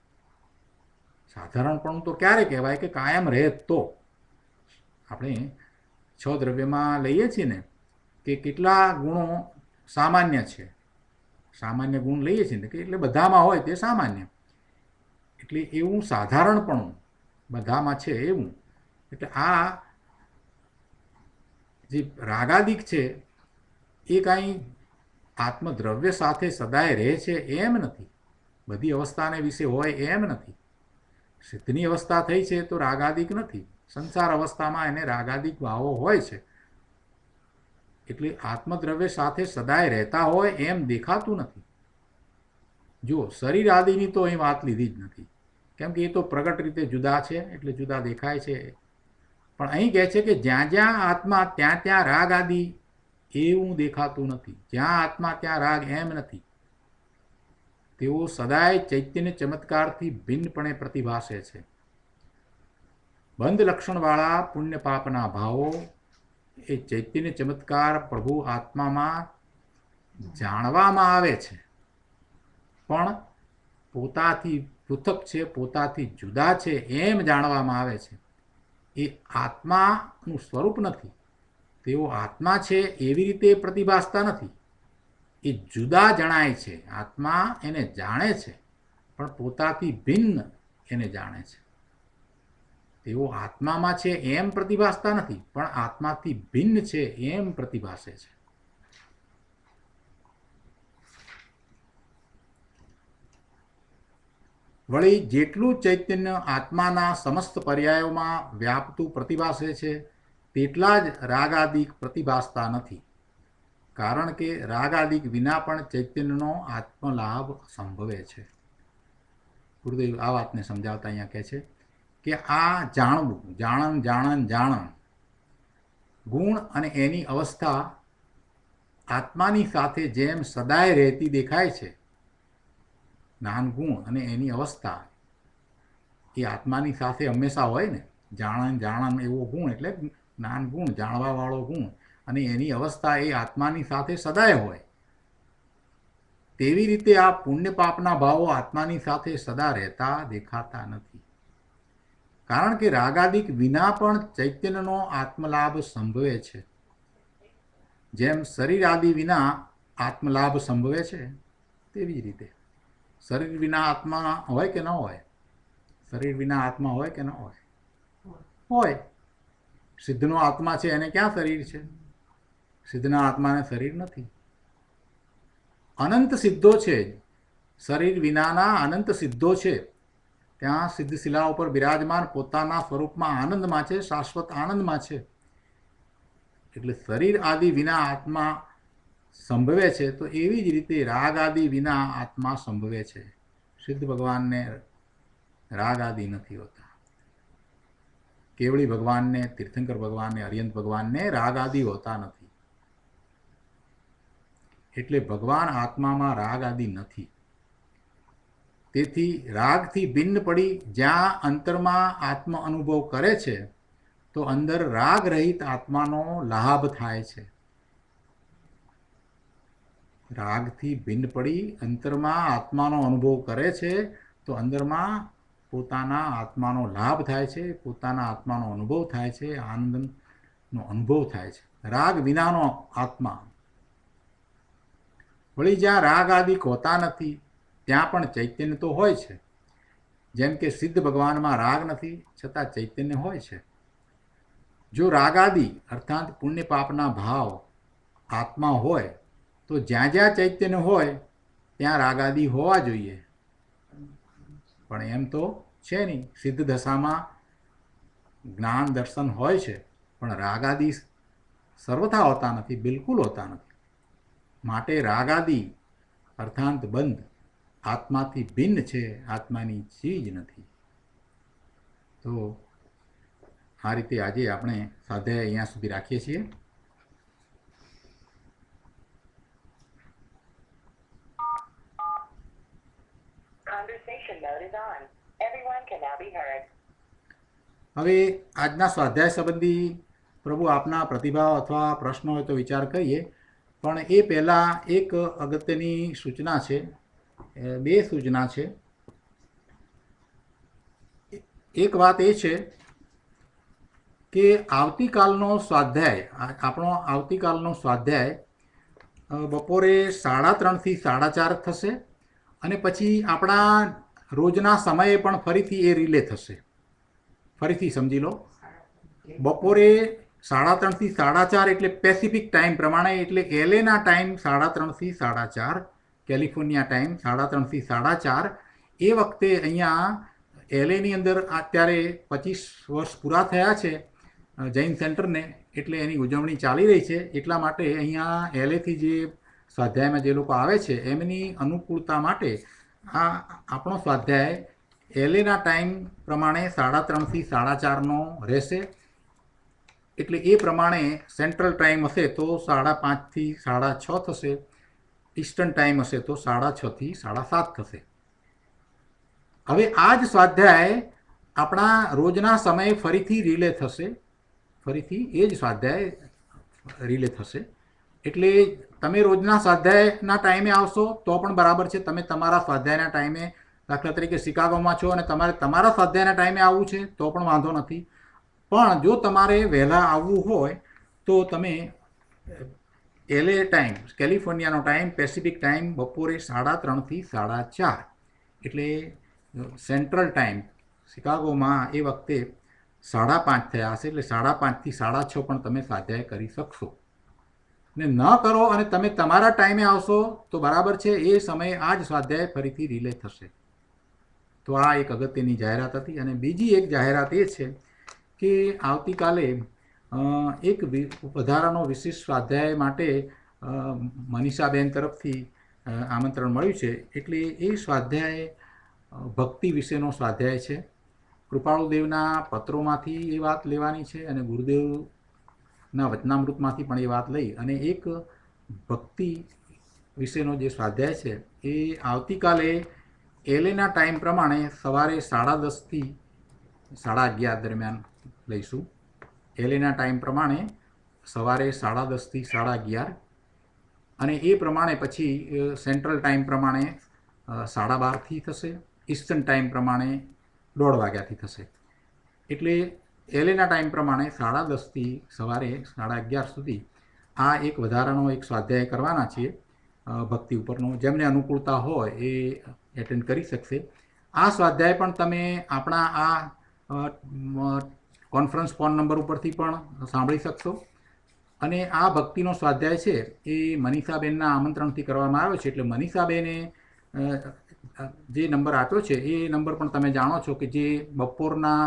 સાધારણપણું તો ક્યારે કહેવાય? કે કાયમ રહે તો. આપણે 6 દ્રવ્યમાં લઈએ છીએ ને કે કેટલા ગુણો સામાન્ય છે. સામાન્ય ગુણ લઈએ છીએ ને કે એટલે બધામાં હોય તે સામાન્ય. એટલે એવું સાધારણપણું બધામાં છે એવું. એટલે આ જે રાગાદિક છે એ કાંઈ આત્મદ્રવ્ય સાથે સદાય રહે છે એમ નથી. બધી અવસ્થાને વિશે હોય એમ નથી. સિદ્ધની અવસ્થા થઈ છે તો રાગાદિક નથી. સંસાર અવસ્થામાં એને રાગાદિક ભાવો હોય છે. એટલે આત્મદ્રવ્ય સાથે સદાય રહેતા હોય એમ દેખાતું નથી. જો શરીર આદિની તો અહીં વાત લીધી જ નથી, કેમ કે એ તો પ્રગટ રીતે જુદા છે એટલે જુદા દેખાય છે. પણ અહીં કહે છે કે જ્યાં જ્યાં આત્મા ત્યાં ત્યાં રાગ આદિ એવું દેખાતું નથી. જ્યાં આત્મા ત્યાં રાગ એમ નથી. તેઓ સદાય ચૈતન્ય ચમત્કારથી ભિન્નપણે પ્રતિભાસે છે. બંધ લક્ષણવાળા પુણ્ય પાપના ભાવો એ ચૈતન્ય ચમત્કાર પ્રભુ આત્મામાં જાણવામાં આવે છે, પણ પોતાથી પૃથક છે, પોતાથી જુદા છે એમ જાણવામાં આવે છે. એ આત્માનું સ્વરૂપ નથી. તેઓ આત્મા છે એવી રીતે પ્રતિભાસતા નથી. એ જુદા જણાય છે. આત્મા એને જાણે છે, પણ પોતાથી ભિન્ન એને જાણે છે. તેઓ આત્મામાં છે એમ પ્રતિભાસતા નથી, પણ આત્માથી ભિન્ન છે એમ પ્રતિભાસે છે. વળી જેટલું ચૈતન્ય આત્માના સમસ્ત પર્યાયોમાં વ્યાપતું પ્રતિભાસે છે તેટલા જ રાગાદિક પ્રતિભાસતા નથી. કારણ કે રાગાદિક વિના પણ ચૈતન્યનો આત્મલાભ સંભવે છે. ગુરુદેવ આ વાતને સમજાવતા અહીંયા કહે છે કે આ જાણવું, જાણન ગુણ અને એની અવસ્થા આત્માની સાથે જેમ સદાય રહેતી દેખાય છે. જ્ઞાન ગુણ અને એની અવસ્થા એ આત્માની સાથે હંમેશા હોય ને. જાણન એવો ગુણ એટલે જ્ઞાન ગુણ, જાણવાવાળો ગુણ, અને એની અવસ્થા એ આત્માની સાથે સદાય હોય. તેવી રીતે આ પુણ્ય પાપના ભાવો આત્માની સાથે સદા રહેતા દેખાતા નથી. કારણ કે રાગાદિક વિના પણ ચૈતન્યનો આત્મલાભ સંભવે છે. જેમ શરીર આદિ વિના આત્મલાભ સંભવે છે તેવી જ રીતે શરીર વિના આત્મા હોય કે ન હોય? શરીર વિના આત્મા હોય કે ન હોય? હોય. સિદ્ધનો આત્મા છે એને ક્યાં શરીર છે? સિદ્ધના આત્માને શરીર નથી. અનંત સિદ્ધો છે, શરીર વિનાના અનંત સિદ્ધો છે. ત્યાં સિદ્ધ શિલા ઉપર બિરાજમાન પોતાના સ્વરૂપમાં આનંદમાં છે, શાશ્વત આનંદમાં છે. એટલે શરીર આદિ વિના આત્મા સંભવે છે, તો એવી જ રીતે રાગ આદિ વિના આત્મા સંભવે છે. સિદ્ધ ભગવાનને રાગ આદિ નથી હોતા. કેવળી ભગવાનને, તીર્થંકર ભગવાનને, અરિયંત ભગવાનને રાગ આદિ હોતા નથી. એટલે ભગવાન આત્મામાં રાગ આદિ નથી. તેથી રાગથી ભિન્ન પડી જ્યાં અંતરમાં આત્મ અનુભવ કરે છે તો અંદર રાગ રહિત આત્માનો લાભ થાય છે. રાગથી ભિન્ન પડી અંતરમાં આત્માનો અનુભવ કરે છે તો અંદરમાં પોતાના આત્માનો લાભ થાય છે, પોતાના આત્માનો અનુભવ થાય છે, આનંદનો અનુભવ થાય છે. રાગ વિનાનો આત્મા. વળી જ્યાં રાગ આદિક હોતા નથી ત્યાં પણ ચૈતન્ય તો હોય છે. જેમ કે સિદ્ધ ભગવાનમાં રાગ નથી છતાં ચૈતન્ય હોય છે. જો રાગાદી અર્થાત પુણ્ય પાપના ભાવ આત્મા હોય તો જ્યાં જ્યાં ચૈતન્ય હોય ત્યાં રાગાદી હોવા જોઈએ, પણ એમ તો છે નહીં. સિદ્ધ દશામાં જ્ઞાન દર્શન હોય છે, પણ રાગાદી સર્વથા હોતા નથી, બિલકુલ હોતા નથી. માટે રાગાદી અર્થાંત બંધ આત્માથી ભિન્ન છે, આત્માની ચીજ નથી. તો આ રીતે આજે આપણે સ્વાધ્યાય અહીંયા સુધી રાખીએ છીએ. હવે આજના સ્વાધ્યાય સંબંધી પ્રભુ આપના પ્રતિભાવ અથવા પ્રશ્નો હોય તો વિચાર કરીએ, પણ એ પહેલાં એક અગત્યની સૂચના છે, બે સૂચના છે. એક વાત એ છે કે આવતીકાલનો સ્વાધ્યાય, આપણો આવતીકાલનો સ્વાધ્યાય બપોરે 3:30 થી 4:30 થશે, અને પછી આપણા રોજના સમયે પણ ફરીથી એ રિલે થશે. ફરીથી સમજી લો, બપોરે 3:30 થી 4:30 એટલે પેસિફિક ટાઈમ પ્રમાણે, એટલે એલએના ટાઈમ 3:30 થી 4:30, કેલિફોર્નિયા ટાઈમ 3:30 થી 4:30. એ વખતે અહીંયા એલએની અંદર અત્યારે 25 વર્ષ પૂરા થયા છે જૈન સેન્ટરને, એટલે એની ઉજવણી ચાલી રહી છે. એટલા માટે અહીંયા એલએથી જે સ્વાધ્યાયમાં જે લોકો આવે છે એમની અનુકૂળતા માટે આ આપણો સ્વાધ્યાય એલએના ટાઈમ પ્રમાણે 3:30 થી 4:30નો રહેશે. એટલે એ પ્રમાણે સેન્ટ્રલ ટાઈમ હશે તો 5:30 થી 6:30 થશે, ઈસ્ટર્ન ટાઈમ હશે તો 6:30 થી 7:30 થશે. હવે આ જ સ્વાધ્યાય આપણા રોજના સમયે ફરીથી રિલે થશે, ફરીથી એ જ સ્વાધ્યાય રિલે થશે. એટલે તમે રોજના સ્વાધ્યાયના ટાઈમે આવશો તો પણ બરાબર છે. તમે તમારા સ્વાધ્યાયના ટાઈમે, દાખલા તરીકે શિકાગોમાં છો અને તમારે તમારા સ્વાધ્યાયના ટાઈમે આવવું છે તો પણ વાંધો નથી. પણ જો તમારે વહેલા આવવું હોય તો તમે એલએ ટાઈમ, કેલિફોર્નિયાનો ટાઈમ, પેસિફિક ટાઈમ બપોરે 3:30 થી 4:30, એટલે સેન્ટ્રલ ટાઈમ શિકાગોમાં એ વખતે 5:30 થયા હશે, એટલે 5:30 થી 6:30 પણ તમે સ્વાધ્યાય કરી શકશો. ને ન કરો અને તમે તમારા ટાઈમે આવશો તો બરાબર છે, એ સમયે આ જ સ્વાધ્યાય ફરીથી રિલે થશે. તો આ એક અગત્યની જાહેરાત હતી. અને બીજી એક જાહેરાત એ છે કે આવતીકાલે એક વધારાનો વિશિષ્ટ સ્વાધ્યાય માટે મનીષાબેન તરફથી આમંત્રણ મળ્યું છે. એટલે એ સ્વાધ્યાય ભક્તિ વિશેનો સ્વાધ્યાય છે. કૃપાળુદેવના પત્રોમાંથી એ વાત લેવાની છે અને ગુરુદેવના વચનામૃતમાંથી પણ એ વાત લઈ અને એક ભક્તિ વિશેનો જે સ્વાધ્યાય છે એ આવતીકાલે એલએના ટાઈમ પ્રમાણે સવારે 10:30 થી 11:30 દરમિયાન લઈશું. એલએના ટાઈમ પ્રમાણે સવારે 10:30 થી 11:30, અને એ પ્રમાણે પછી સેન્ટ્રલ ટાઈમ પ્રમાણે 12:30થી થશે, ઈસ્ટર્ન ટાઈમ પ્રમાણે 1:30 વાગ્યાથી થશે. એટલે એલએના ટાઈમ પ્રમાણે 10:30 થી સવારે 11:30 સુધી આ એક વધારાનો એક સ્વાધ્યાય કરવાના છીએ ભક્તિ ઉપરનો. જેમને અનુકૂળતા હોય એ એટેન્ડ કરી શકશે. આ સ્વાધ્યાય પણ તમે આપણા આ કોન્ફરન્સ ફોન નંબર ઉપરથી પણ સાંભળી શકશો. અને આ ભક્તિનો સ્વાધ્યાય છે એ મનીષાબેનના આમંત્રણથી કરવામાં આવ્યો છે. એટલે મનીષાબેને જે નંબર આપ્યો છે એ નંબર પણ તમે જાણો છો કે જે બપોરના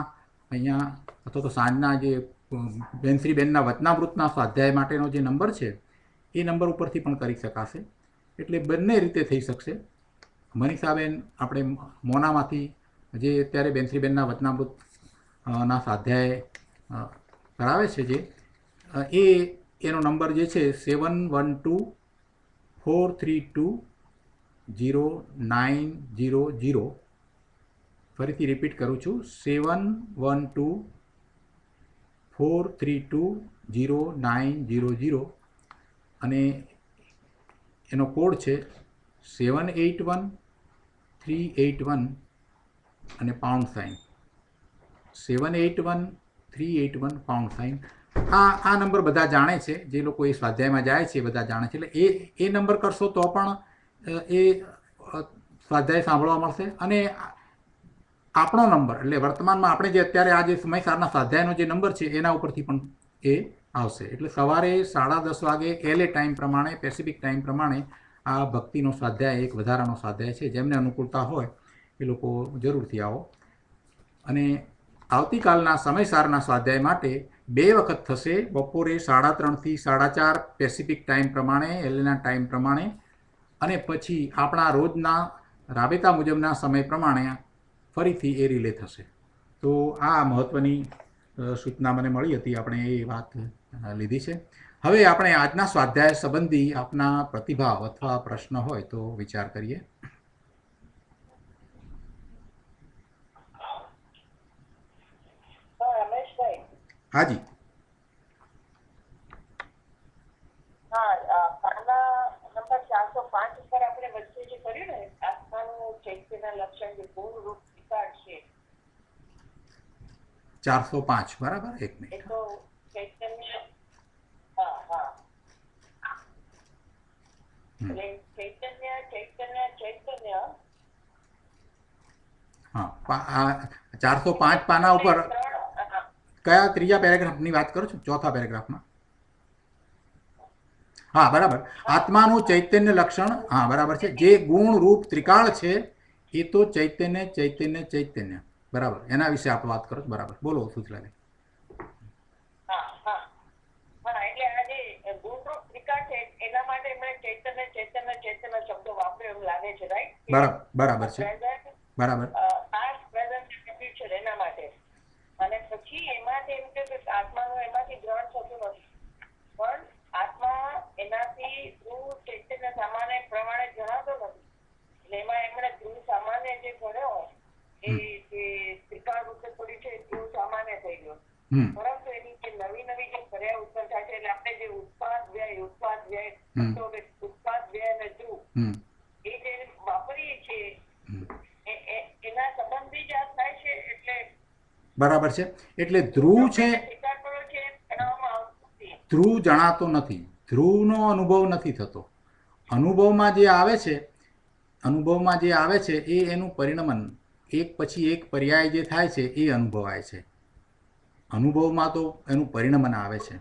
અહીંયા અથવા તો સાંજના જે બેનશ્રીબેનના વચનામૃતના સ્વાધ્યાય માટેનો જે નંબર છે એ નંબર ઉપરથી પણ કરી શકાશે. એટલે બંને રીતે થઈ શકશે. મનીષાબેન આપણે મોનામાંથી જે અત્યારે બેનશ્રીબેનના વચનામૃત ના સ્વાધ્યાય કરાવે છે જે એનો નંબર જે છે 712-432-0900. ફરીથી રિપીટ કરું છું, 712-432-0900, અને એનો કોડ છે 781-381 અને £. 781-381 £. આ નંબર બધા જાણે છે, જે લોકો એ સ્વાધ્યાયમાં જાય છે એ બધા જાણે છે. એટલે એ નંબર કરશો તો પણ એ સ્વાધ્યાય સાંભળવા મળશે. અને આપણો નંબર એટલે વર્તમાનમાં આપણે જે અત્યારે આ જે સમય સારના સ્વાધ્યાયનો જે નંબર છે એના ઉપરથી પણ એ આવશે. એટલે સવારે 10:30 વાગે LA ટાઈમ પ્રમાણે, પેસિફિક ટાઈમ પ્રમાણે આ ભક્તિનો સ્વાધ્યાય એક વધારાનો સ્વાધ્યાય છે. જેમને અનુકૂળતા હોય એ લોકો જરૂરથી આવો. અને આવતીકાલના સમયસારના સ્વાધ્યાય માટે 2 વખત થશે, બપોરે 3:30 થી 4:30 પેસિફિક ટાઈમ પ્રમાણે, LAના ટાઈમ પ્રમાણે, અને પછી આપણા રોજના રાબેતા મુજબના સમય પ્રમાણે ફરીથી એ રિલે થશે. તો આ મહત્ત્વની સૂચના મને મળી હતી, આપણે એ વાત લીધી છે. હવે આપણે આજના સ્વાધ્યાય સંબંધી આપના પ્રતિભાવ અથવા પ્રશ્ન હોય તો વિચાર કરીએ. હાજી. નંબર 405 ઉપર આપણે વચ્ચે જે કર્યું ને આત્માનું ચૈત્યના લક્ષણ જે પૂર્ણ રૂપ સ્વીકારશે 405 બરાબર. એક મિનિટ. એ તો ચૈતન્ય, હા હા, એટલે ચૈતન્ય ચૈતન્ય ચૈતન્ય, હા, 405 પાના ઉપર કયા ત્રીજા પેરેગ્રાફની વાત કરો છો? ચોથા પેરેગ્રાફમાં. હા બરાબર. આત્માનું ચૈતન્ય લક્ષણ, હા બરાબર છે. જે ગુણ રૂપ ત્રિકાળ છે એ તો ચૈતન્ય ચૈતન્ય ચૈતન્ય, બરાબર. એના વિશે આપ વાત કરો છો, બરાબર. બોલો સુશીલાબેન. એટલે આ જે ગુણરૂપ ત્રિકાળ છે એના માટે એમણે ચૈતન્ય ચૈતન્ય ચૈતન્ય શબ્દો વાપર્યો એવું લાગે છે, રાઈટ? બરાબર છે, બરાબર. પાસ્ટ પ્રેઝન્ટ ફ્યુચર એના માટે. અને પછી એમાંથી એમ કે આત્માનું એમાંથી ગ્રહણ થતું નથી, પણ આત્મા એનાથી ધ્રુવ ચૈતન્ય સામાન્ય પ્રમાણે જણાતો નથી. એટલે એમાં એમણે ધ્રુવ સામાન્ય જે ગણ્યો એ જે ત્રિકાળ રૂપે પડી છે ધ્રુવ સામાન્ય થઈ ગયો. પરંતુ એની જે નવી નવી જે પર્યાય ઉત્પન્ન થાય છે, એટલે આપણે જે ઉત્પાદ વ્યય ઉત્પાદ વ્યય અને ધ્રુવ એ જે વાપરીએ છીએ એના સંબંધી જ આ થાય છે. એટલે બરાબર છે. એટલે ધ્રુવ છે, ધ્રુવ જણાતો નથી, ધ્રુવનો અનુભવ નથી થતો. અનુભવમાં જે આવે છે એ એનું પરિણમન, એક પછી એક પર્યાય જે થાય છે એ અનુભવાય છે. અનુભવમાં તો એનું પરિણમન આવે છે.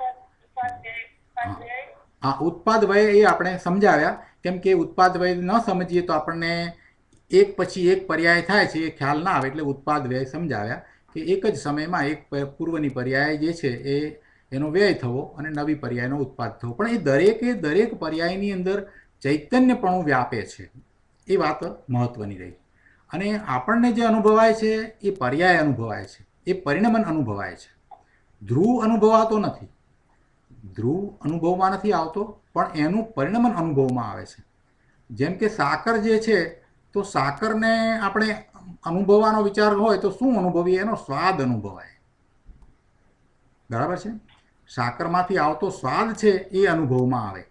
હા, ઉત્પાદ વય એ આપણે સમજાવ્યા. કેમ કે ઉત્પાદ વય ન સમજીએ તો આપણને એક પછી એક પર્યાય થાય છે એ ખ્યાલ ના આવે. એટલે ઉત્પાદ વ્યય સમજાવ્યા કે એક જ સમયમાં એક પૂર્વની પર્યાય જે છે એ એનો વ્યય થવો અને નવી પર્યાયનો ઉત્પાદ થવો. પણ એ દરેક પર્યાયની અંદર ચૈતન્યપણું વ્યાપે છે, એ વાત મહત્ત્વની રહી. અને આપણને જે અનુભવાય છે એ પર્યાય અનુભવાય છે, એ પરિણમન અનુભવાય છે. ધ્રુવ અનુભવાતો નથી, ધ્રુવ અનુભવમાં નથી આવતો, પણ એનું પરિણમન અનુભવમાં આવે છે. જેમ કે સાકર જે છે, તો સાકરને આપણે અનુભવવાનો વિચાર હોય તો શું અનુભવીએ? એનો સ્વાદ અનુભવાય, બરાબર છે. સાકરમાંથી આવતો સ્વાદ છે એ અનુભવમાં આવે.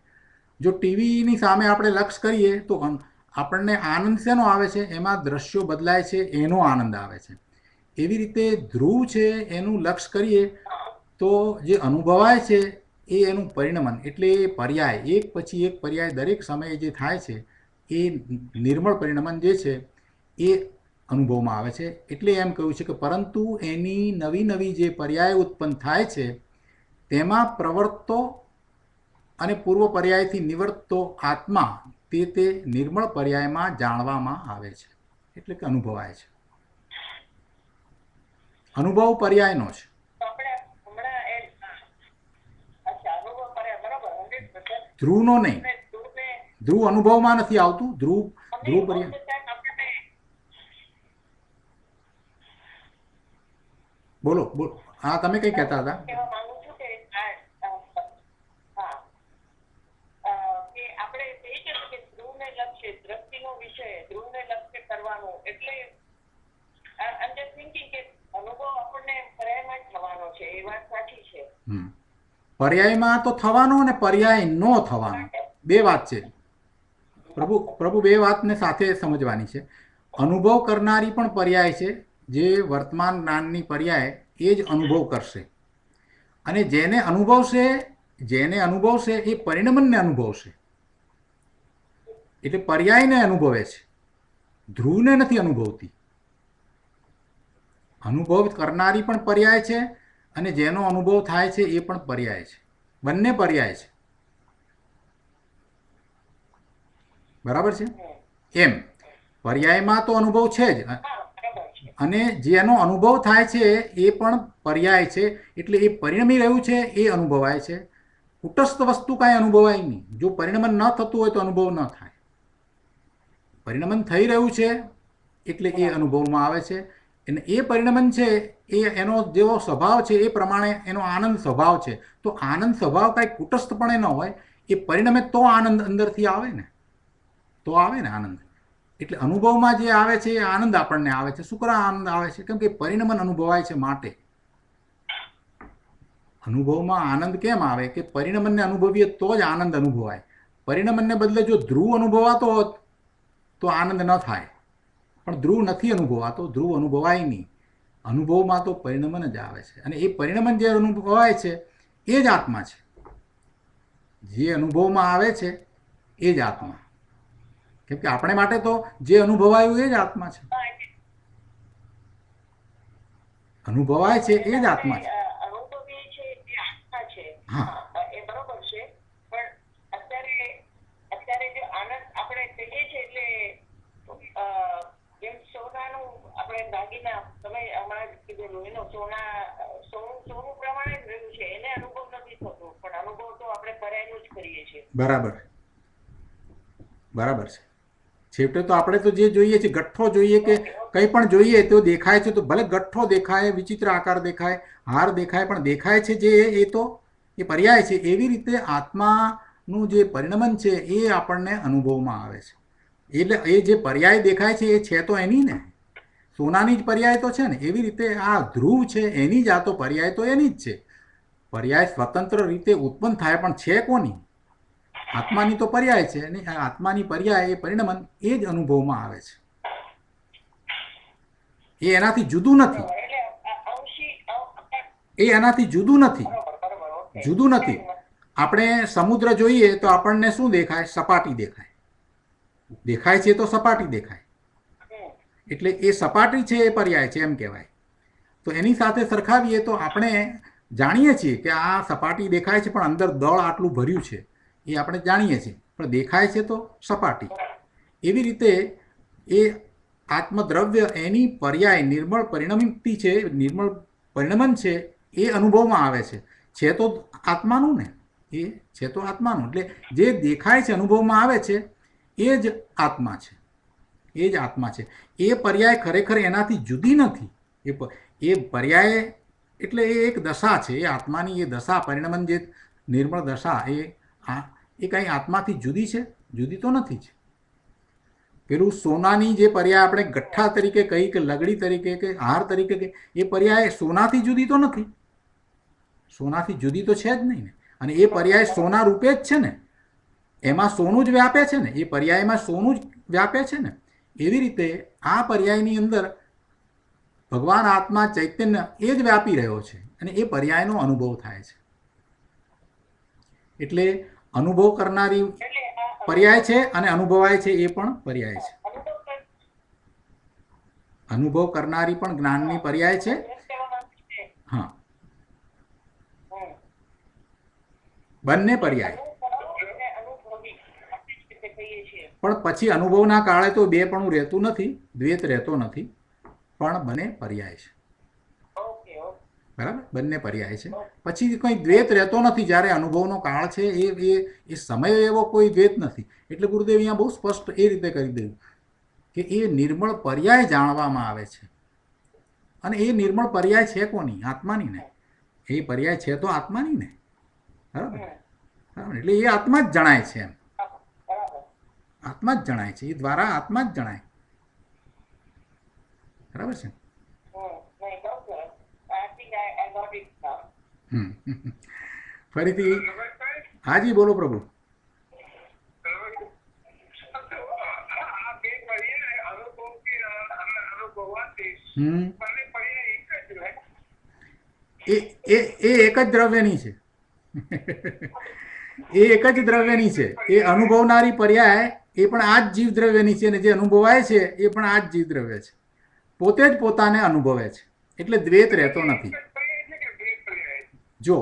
જો ટીવીની સામે આપણે લક્ષ કરીએ તો આપણને આનંદ શેનો આવે છે? એમાં દ્રશ્યો બદલાય છે એનો આનંદ આવે છે. એવી રીતે ધ્રુવ છે એનું લક્ષ કરીએ તો જે અનુભવાય છે એ એનું પરિણમન, એટલે એ પર્યાય, એક પછી એક પર્યાય દરેક સમયે જે થાય છે એ નિર્મળ પરિણમન જે છે એ અનુભવમાં આવે છે. એટલે એમ કહ્યું છે કે પરંતુ એની નવી નવી જે પર્યાય ઉત્પન્ન થાય છે તેમાં પ્રવર્તતો અને પૂર્વ પર્યાયથી નિવર્તતો આત્મા તે નિર્મળ પર્યાયમાં જાણવામાં આવે છે, એટલે કે અનુભવાય છે. અનુભવ પર્યાયનો છે. ધ્રુવનો નહીં. ધ્રુવ અનુભવમાં નથી આવતું, ધ્રુવ પર્યાય. બોલો બોલો. હા, તમે કઈ કહેતા હતા? પર્યાયમાં તો થવાનો અને પર્યાય નો થવાનો બે વાત છે. પ્રભુ બે વાતને સાથે સમજવાની છે. અનુભવ કરનારી પણ પર્યાય છે, જે વર્તમાન જ્ઞાનની પર્યાય એ જ અનુભવ કરશે. અને જેને અનુભવશે એ પરિણમનને અનુભવશે. એટલે પર્યાયને અનુભવે છે, ધ્રુવને નથી અનુભવતી. અનુભવ કરનારી પણ પર્યાય છે અને જેનો અનુભવ થાય છે એ પણ પર્યાય છે. બંને પર્યાય છે. બરાબર છે? એમ પર્યાયમાં તો અનુભવ છે જ, અને જેનો અનુભવ થાય છે એ પણ પર્યાય છે. એટલે એ પરિણમી રહ્યું છે એ અનુભવાય છે. કુટસ્થ વસ્તુ કાંઈ અનુભવાય નહીં. જો પરિણમન ન થતું હોય તો અનુભવ ન થાય. પરિણમન થઈ રહ્યું છે એટલે એ અનુભવમાં આવે છે. અને એ પરિણમન છે એ એનો જેવો સ્વભાવ છે એ પ્રમાણે એનો આનંદ સ્વભાવ છે. તો આનંદ સ્વભાવ કાંઈ કુટસ્થપણે ન હોય, એ પરિણમે તો આનંદ અંદરથી આવે ને, તો આવે ને આનંદ. એટલે અનુભવમાં જે આવે છે એ આનંદ આપણને આવે છે. શું કરવા આનંદ આવે છે? કેમ કે પરિણમન અનુભવાય છે માટે. અનુભવમાં આનંદ કેમ આવે કે પરિણમનને અનુભવીએ તો જ આનંદ અનુભવાય. પરિણમનને બદલે જો ધ્રુવ અનુભવાતો હોત તો આનંદ ન થાય. પણ ધ્રુવ નથી અનુભવાતો, ધ્રુવ અનુભવાય નહીં. અનુભવમાં તો પરિણમન જ આવે છે. અને એ પરિણમન જે અનુભવાય છે એ જ આત્મા છે. જે અનુભવમાં આવે છે એ જ આત્મા. કેમ કે આપણે માટે તો જે અનુભવાયું એ જ આત્મા છે. અનુભવાય છે એ જ આત્મા છે. અનુભવી છે એ આત્મા છે. હા, એ બરોબર છે. પણ અત્યારે જે આનંદ આપણે કહીએ છીએ એટલે જેમ સોનાનું આપણે દાગીના, તમે હમણાં જ કીધેલું એનું સોનું પ્રમાણે જ રહ્યું છે, એને અનુભવ નથી થતો. પણ અનુભવ તો આપણે પરાયનું જ કરીએ છીએ. બરાબર બરાબર છે. છેવટે તો આપણે તો જે જોઈએ છે, ગઠ્ઠો જોઈએ કે કંઈ પણ જોઈએ તો દેખાય છે, તો ભલે ગઠ્ઠો દેખાય, વિચિત્ર આકાર દેખાય, હાર દેખાય, પણ દેખાય છે જે એ તો એ પર્યાય છે. એવી રીતે આત્માનું જે પરિણમન છે એ આપણને અનુભવમાં આવે છે. એટલે એ જે પર્યાય દેખાય છે એ છે તો એની ને, સોનાની જ પર્યાય તો છે ને. એવી રીતે આ ધ્રુવ છે એની જ આ તો પર્યાય તો એની જ છે. પર્યાય સ્વતંત્ર રીતે ઉત્પન્ન થાય પણ છે કોની? આત્માની તો પર્યાય છે. અને આ આત્માની પર્યાય એ પરિણમન એ જ અનુભવમાં આવે છે. એ એનાથી જુદું નથી. એ એનાથી જુદું નથી. જુદું નથી. આપણે સમુદ્ર જોઈએ તો આપણને શું દેખાય? સપાટી દેખાય. દેખાય છે તો સપાટી દેખાય. એટલે એ સપાટી છે એ પર્યાય છે એમ કહેવાય. તો એની સાથે સરખાવીએ તો આપણે જાણીએ છીએ કે આ સપાટી દેખાય છે પણ અંદર દળ આટલું ભર્યું છે એ આપણે જાણીએ છીએ. પણ દેખાય છે તો સપાટી. એવી રીતે એ આત્મદ્રવ્ય એની પર્યાય નિર્મળ પરિણમતી છે, નિર્મળ પરિણમન છે એ અનુભવમાં આવે છે. છે તો આત્માનું ને, એ છે તો આત્માનું. એટલે જે દેખાય છે, અનુભવમાં આવે છે એ જ આત્મા છે. એ જ આત્મા છે. એ પર્યાય ખરેખર એનાથી જુદી નથી. એ પર્યાય એટલે એ એક દશા છે. એ આત્માની એ દશા, પરિણમન જે નિર્મળ દશા, એ કંઈ આત્માથી જુદી છે? જુદી તો નથી જ. પેલું સોનાની જે પર્યાય આપણે ગઠ્ઠા તરીકે કહી કે લગડી તરીકે કે હાર તરીકે કે, એ પર્યાય સોનાથી જુદી તો નથી. સોનાથી જુદી તો છે જ નહીં ને. અને એ પર્યાય સોના રૂપે જ છે ને. એમાં સોનું જ વ્યાપે છે ને. એ પર્યાયમાં સોનું જ વ્યાપે છે ને. એવી રીતે આ પર્યાયની અંદર ભગવાન આત્મા ચૈતન્ય એ જ વ્યાપી રહ્યો છે અને એ પર્યાયનો અનુભવ થાય છે. એટલે અનુભવ કરનારી પર્યાય છે અને અનુભવાય છે એ પણ પર્યાય છે. અનુભવ કરનારી પણ જ્ઞાનની પર્યાય છે. હા, બંને પર્યાય. પણ પછી અનુભવના કાળે તો બે પણ રહેતું નથી, દ્વૈત રહેતો નથી. પણ બંને પર્યાય છે. બરાબર, બંને પર્યાય છે. પછી કંઈ દ્વૈત રહેતો નથી. જ્યારે અનુભવનો કાળ છે એ સમય એવો કોઈ દ્વૈત નથી. એટલે ગુરુદેવ અહીંયા બહુ સ્પષ્ટ એ રીતે કરી દઉં કે એ નિર્મળ પર્યાય જાણવામાં આવે છે. અને એ નિર્મળ પર્યાય છે કોની? આત્માની ને. એ પર્યાય છે તો આત્માની ને. બરાબર બરાબર. એટલે એ આત્મા જ જણાય છે એમ. આત્મા જ જણાય છે. એ દ્વારા આત્મા જ જણાય. બરાબર છે. ફરીથી હાજી બોલો પ્રભુ. એ એક જ દ્રવ્યની છે. એ એક જ દ્રવ્યની છે. એ અનુભવનારી પર્યાય એ પણ આ જ જીવ દ્રવ્યની છે. અને જે અનુભવાય છે એ પણ આ જ જીવ દ્રવ્ય છે. પોતે જ પોતાને અનુભવે છે. એટલે દ્વૈત રહેતો નથી. જો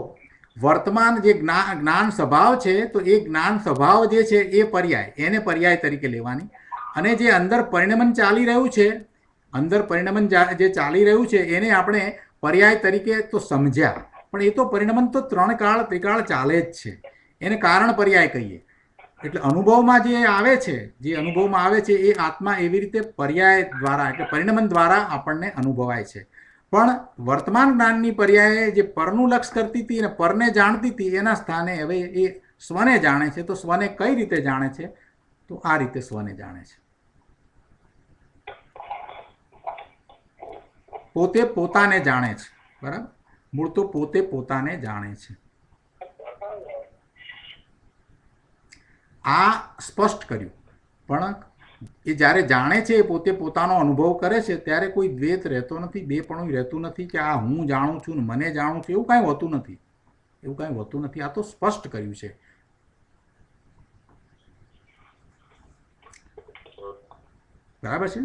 વર્તમાન જે જ્ઞાન સ્વભાવ છે તો એ જ્ઞાન સ્વભાવ જે છે એ પર્યાય, એને પર્યાય તરીકે લેવાની. અને જે અંદર પરિણમન ચાલી રહ્યું છે, અંદર પરિણમન જે ચાલી રહ્યું છે એને આપણે પર્યાય તરીકે તો સમજ્યા, પણ એ તો પરિણમન તો ત્રિકાળ ચાલે જ છે, એને કારણ પર્યાય કહીએ. એટલે અનુભવમાં જે આવે છે, એ આત્મા એવી રીતે પર્યાય દ્વારા, એટલે પરિણમન દ્વારા આપણને અનુભવાય છે. પણ વર્તમાન જ્ઞાનની પર્યાય જે પરનું લક્ષ કરતી હતી અને પરને જાણતી હતી, એના સ્થાને હવે એ સ્વને જાણે છે. તો સ્વને કઈ રીતે જાણે છે? તો આ રીતે સ્વને જાણે છે. પોતે પોતાને જાણે છે. બરાબર, મૂળ તો પોતે પોતાને જાણે છે. આ સ્પષ્ટ કર્યું. પણ એ જ્યારે જાણે છે, એ પોતે પોતાનો અનુભવ કરે છે, ત્યારે કોઈ દ્વૈત રહેતો નથી, બેપણું રહેતું નથી કે આ હું જાણું છું ને મને જાણું છું, એવું કાંઈ હોતું નથી. આ તો સ્પષ્ટ કર્યું છે. બરાબર છે.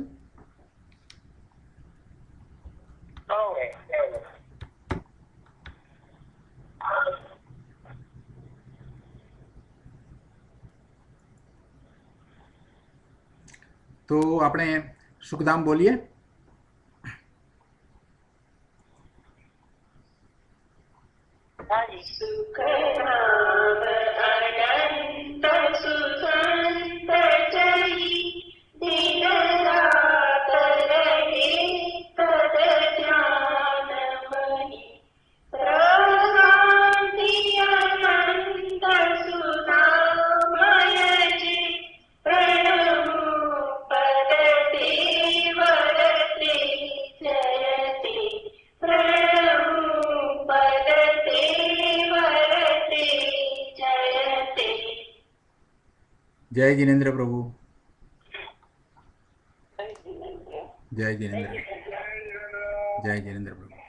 તો આપણે સુખધામ બોલીએ. જય જિનેન્દ્ર પ્રભુ. જય જિનેન્દ્ર પ્રભુ.